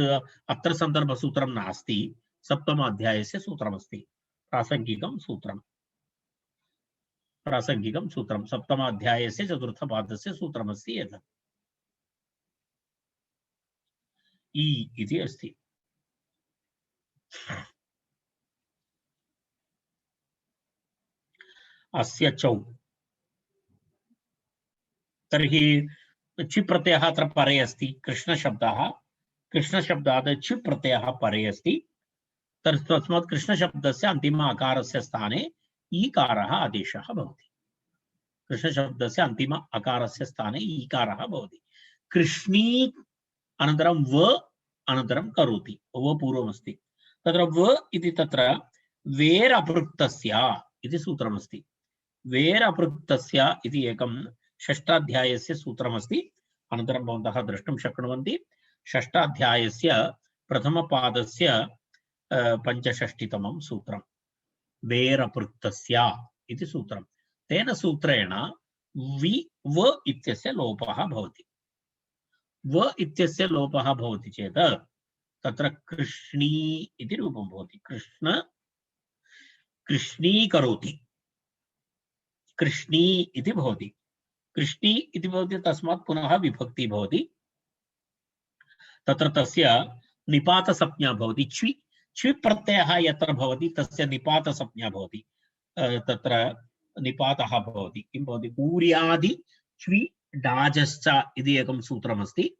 अत्र सन्दर्भसूत्रं नास्ति, सप्तमाध्यायस्य सूत्रमस्ति, प्रासङ्गिकं सूत्रं। प्रासङ्गिकं सूत्रं सप्तमाध्यायस्य चतुर्थपादस्य सूत्रमस्ति एतत्। इ इति अस्ति। अस्य चौ तर्हि चिप् प्रत्ययः अत्र परे अस्ति कृष्णशब्दः कृष्णशब्दात् चिप् प्रत्ययः परे अस्ति तस्मात् कृष्णशब्दस्य अन्तिम अकारस्य स्थाने ईकारः आदेशः भवति कृष्णशब्दस्य अन्तिम अकारस्य स्थाने ईकारः भवति कृष्णी अनन्तरं व अनन्तरं करोति व पूर्वमस्ति तत्र व इति तत्र वेर् अपृक्तस्य इति सूत्रमस्ति वेर् अपृक्तस्य इति एकं षष्ठाध्यायस्य सूत्रमस्ति अनन्तरं भवन्तः द्रष्टुं शक्नुवन्ति षष्ठाध्यायस्य प्रथमपादस्य पञ्चषष्टितमं सूत्रं वेर् अपृक्तस्य इति सूत्रं तेन सूत्रेण वि व इत्यस्य लोपः भवति व इत्यस्य लोपः भवति चेत् तत्र कृष्णी इति रूपं भवति कृष्ण कृष्णीकरोति कृष्णी इति भवति कृष्णी इति भवति तस्मात् पुनः विभक्ति भवति तत्र तस्य निपातसंज्ञा भवति च्वि च्वि प्रत्ययः यत्र भवति तस्य निपातसंज्ञा भवति तत्र निपातः भवति किं भवति ऊर्यादि च्वि डाजश्च इति एकं सूत्रमस्ति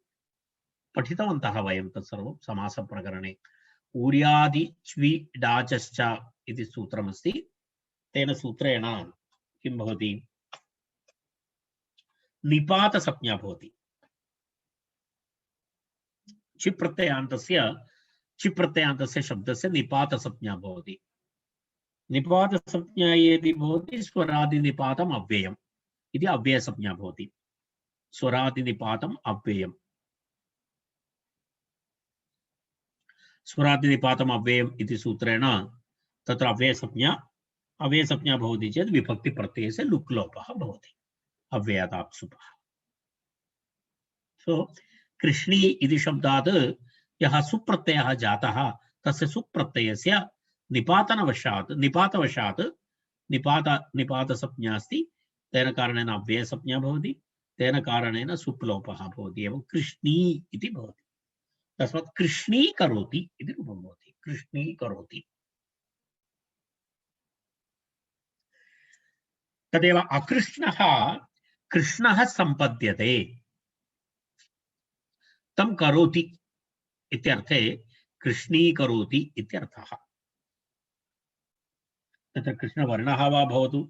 पठितवन्तः वयं तत्सर्वं समासप्रकरणे ऊर्यादि च्वि डाजश्च इति सूत्रमस्ति तेन सूत्रेण किं भवति निपातसंज्ञा भवति चिप् प्रत्ययान्तस्य शब्दस्य निपातसंज्ञा भवति निपातसंज्ञा यदि भवति स्वरादिनिपातम् अव्ययम् इति अव्ययसंज्ञा भवति स्वरादिनिपातम् अव्ययम् स्वरादिनिपातम् अव्ययम् इति सूत्रेण तत्र अव्ययसंज्ञा भवति चेत् विभक्तिप्रत्ययस्य लुक् लोपः भवति अव्ययादात् सुपः सो कृष्णी इति शब्दात् यः सुप्रत्ययः जातः तस्य सुप्रत्ययस्य निपातवशात् निपातसंज्ञा अस्ति तेन कारणेन अव्ययसंज्ञा भवति तेन कारणेन सुप्लोपः भवति एवं कृष्णी इति भवति तस्मात् कृष्णी करोति इति रूपं भवति कृष्णी करोति तदेव अकृष्णः कृष्णः सम्पद्यते तं करोति इत्यर्थे कृष्णीकरोति इत्यर्थः तत्र कृष्णवर्णः वा भवतु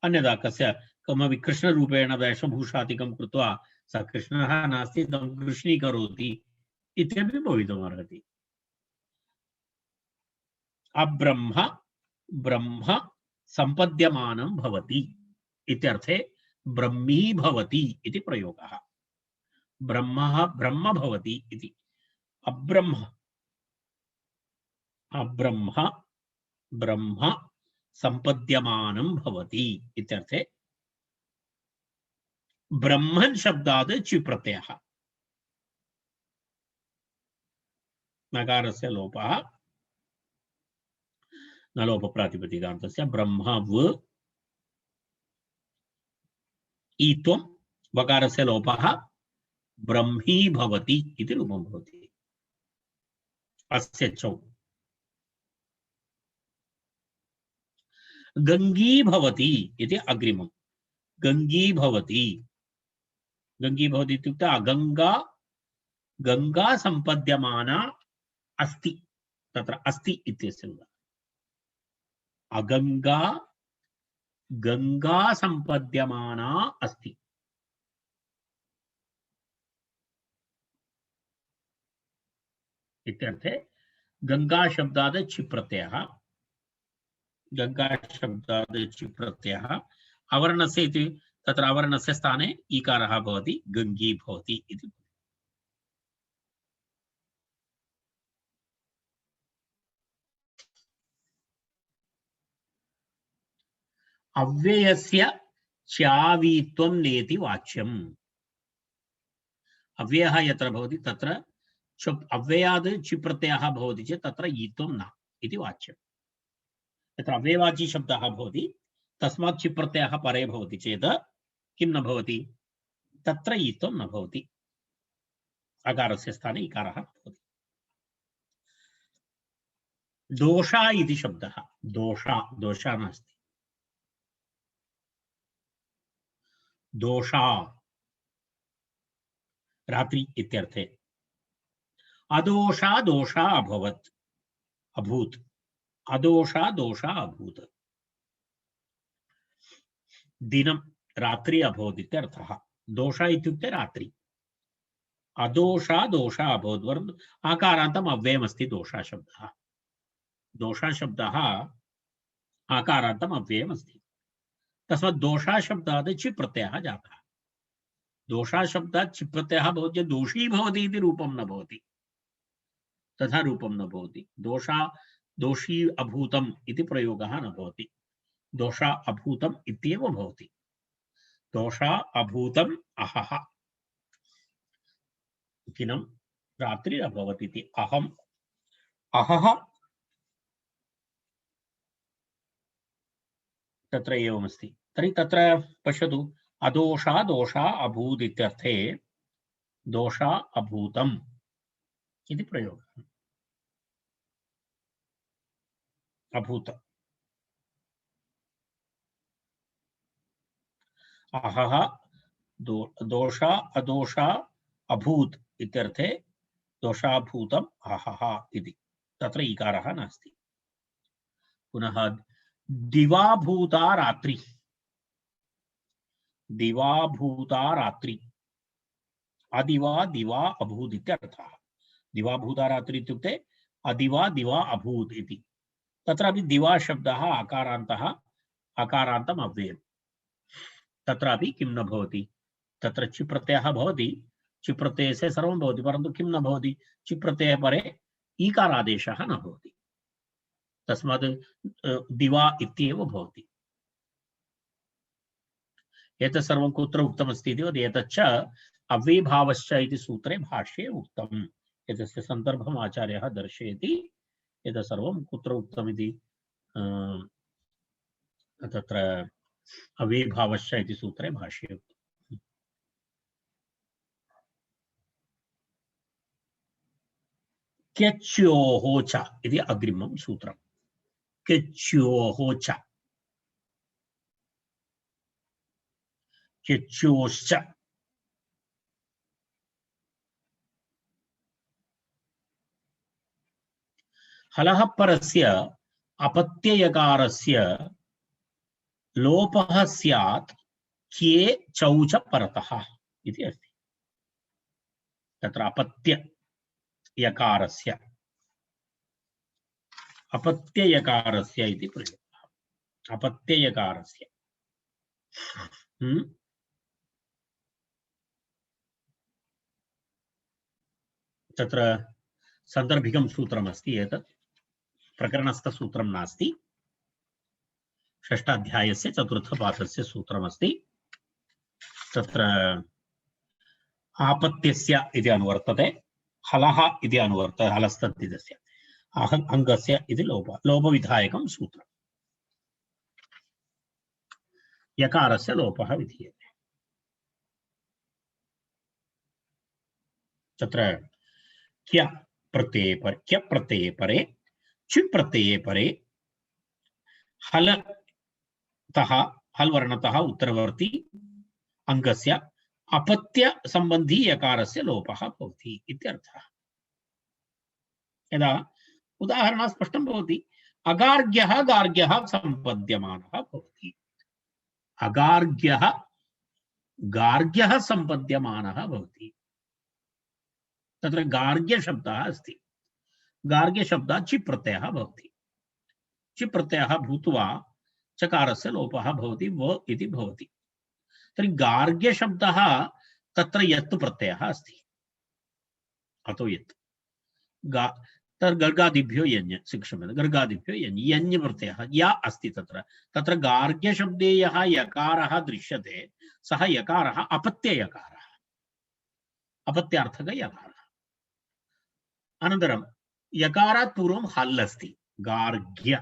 अन्यथा कस्य कमपि कृष्णरूपेण वेशभूषादिकं कृत्वा सः कृष्णः नास्ति तं कृष्णीकरोति इत्यपि भवितुमर्हति अब्रह्म ब्रह्म सम्पद्यमानं भवति इत्यर्थे ब्रह्मी भवति इति प्रयोगः ब्रह्म ब्रह्म भवति इति अब्रह्म अब्रह्म ब्रह्म सम्पद्यमानं भवति इत्यर्थे ब्रह्मन् शब्दात् च्वि प्रत्ययः नकारस्य लोपः न लोपप्रातिपदिकान्तस्य ब्रह्म व ईत्वं वकारस्य लोपः ब्रह्मी भवति इति रूपं भवति अस्य चौ गंगी भवति इति अग्रिमं गंगी भवति इत्युक्ते अगंगा गंगा सम्पद्यमाना अस्ति तत्र अस्ति इत्यस्य अगंगा गंगा सम्पद्यमाना अस्ति इत्यर्थे गंगा शब्दात् छि प्रत्ययः गंगा शब्दात् छि प्रत्ययः अवर्णस्य इति तत्र अवर्णस्य स्थाने ईकारः भवति गंगी भवति इति अव्ययस्य चावीत्वं नेति वाच्यम् अव्ययः यत्र भवति तत्र अव्ययाद् छि प्रत्ययः भवति चेत् तत्र ईत्वं न इति वाच्यम् यत्र अव्ययवाची शब्दः भवति तस्मात् छि प्रत्ययः परे भवति चेत् किं न भवति तत्र ईत्वं न भवति अकारस्य स्थाने इकारः भवति दोषा इति शब्दः दोषा नास्ति दोषा रात्रि इत्यर्थे। अदोषा दोषा अभवत् अभूत्, अदोषा दोषा अभूत्। दिनं रात्रि अभवत् इत्यर्थः। दोषा इत्युक्ते रात्रि, अदोषा दोषा अभवत्। वरन् आकारान्तम् अव्ययमस्ति दोषा शब्दः। दोषा शब्दः आकारान्तम् अव्ययमस्ति, तस्मात् दोषा शब्दात् चि प्रत्ययः जातः। दोषा शब्दात् चि प्रत्ययः भवति चेत् दोषी भवति इति रूपं न भवति, तथा रूपं न भवति। दोषा दोषी अभूतम् इति प्रयोगः न भवति, दोषा अभूतम् इत्येव भवति। दोषा अभूतम् अहः, दिनं रात्रि अभवत् इति। अहम् अहः तत्र एवमस्ति। तर्हि तत्र पश्यतु, अदोषा दोषा अभूत् इत्यर्थे दोषा अभूतम् इति प्रयोगः। अभूत अहः दोषा अदोषा अभूत् इत्यर्थे दोषाभूतम् अहः इति। तत्र इकारः नास्ति। पुनः दिवाभूता रात्रि, दिवाभूता रात्रि, अदिवा दिवा अभूत् इत्यर्थः। दिवाभूता रात्रि इत्युक्ते अदिवा दिवा अभूत् इति। तत्रापि दिवा शब्दः आकारान्तः, आकारान्तम् अव्ययम्। तत्रापि किं न भवति, तत्र चि प्रत्ययः भवति, चि प्रत्ययस्य सर्वं भवति, परन्तु किं न भवति, चि प्रत्यये परे ईकारादेशः न भवति, तस्मात् दिवा इत्येव भवति। एतत् सर्वं कुत्र उक्तमस्ति इति वदति। एतच्च अव्ययभावश्च इति सूत्रे भाष्ये उक्तम्। एतस्य सन्दर्भम् आचार्यः दर्शयति। एतत् सर्वं कुत्र उक्तमिति, तत्र अव्ययभावश्च इति सूत्रे भाष्ये उक्तम्। क्यच्योः च इति अग्रिमं सूत्रम्। क्यच्योः च, क्यच्योश्च, हलः परस्य अपत्ययकारस्य लोपः स्यात् क्ये चौ च परतः इति अस्ति। तत्र अपत्ययकारस्य, अपत्ययकारस्य इति प्रयोगः। अपत्ययकारस्य तत्र सन्दर्भिकं सूत्रमस्ति। एतत् प्रकरणस्थसूत्रं नास्ति, षष्ठाध्यायस्य चतुर्थपाठस्य सूत्रमस्ति। तत्र आपत्यस्य इति अनुवर्तते, हलः इति अनुवर्तते, हलस्तद्धितस्य अङ्गस्य इति लोपविधायकं सूत्रम्। यकारस्य लोपः विधीयते। तत्र क्य प्रत्यये परे चि प्रत्यये परे हलतः, हल् वर्णतः उत्तरवर्ती अङ्गस्य अपत्य संबंधी यकारस्य लोपः भवति इत्यर्थः। यदा उदाहरणात् स्पष्टं भवति, अगार्ग्यः गार्ग्यः सम्पद्यमानः भवति। अगार्ग्यः गार्ग्यः सम्पद्यमानः भवति। तत्र गार्ग्य शब्दः अस्ति। गार्ग्य शब्दात् चि प्रत्ययः भवति। चि प्रत्ययः भूत्वा चकारस्य लोपः भवति, व इति भवति। तर्हि गार्ग्य शब्दः तत्र यत् प्रत्ययः अस्ति, अतो यत् गर्गादिभ्यो यञ्, शिक्षम्यते, गर्गादिभ्यो यञ्, यञ् प्रत्ययः या अस्ति तत्र। तत्र गार्ग्य शब्दे यः यकारः दृश्यते सः यकारः अपत्ययकारः, अपत्यार्थक यकारः। अनन्तरं यकारात् पूर्वं हल् अस्ति, गार्ग्य,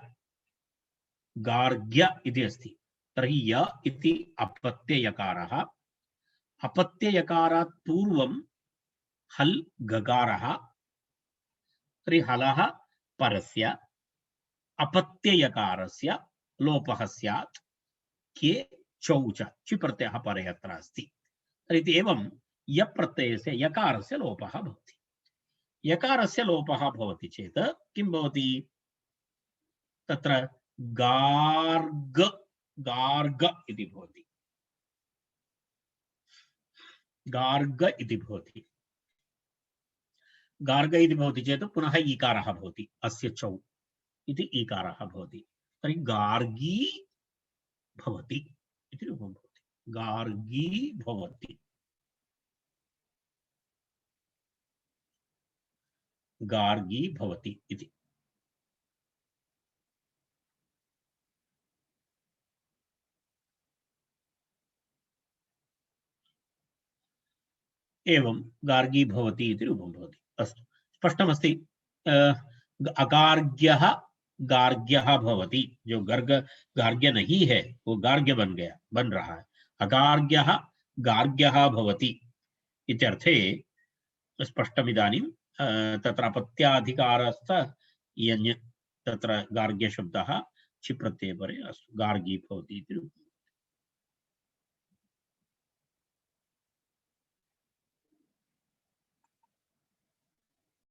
गार्ग्य इति अस्ति। तर्हि य इति अपत्ययकारः, अपत्ययकारात् पूर्वं हल् गकारः। तर्हि हलः परस्य अपत्ययकारस्य लोपः स्यात् के चौ च चि प्रत्ययः परे अत्र अस्ति तर्हि एवं य प्रत्ययस्य यकारस्य लोपः भवति यकारस्य लोपः भवति चेत् किं भवति तत्र गार्ग गार्ग इति भवति गार्ग इति भवति गार्ग इति भवति चेत् पुनः ईकारः भवति अस्य चौ इति ईकारः भवति तर्हि गार्गी भवति इति रूपं भवति गार्गी भवति गार्गी भवति इति एवं गार्गी भवति इति रूपं भवति अस्तु स्पष्टमस्ति अगार्ग्यः गार्ग्यः भवति जो गर्ग गार्ग्य नहीं है वो गार्ग्य बन रहा है अगार्ग्यः गार्ग्यः भवति इत्यर्थे स्पष्टमिदानीं तत्र अपत्याधिकारस्थ यञ् तत्र गार्ग्य शब्दः चि प्रत्यये परे अस्तु गार्गी भवति इति रूपम्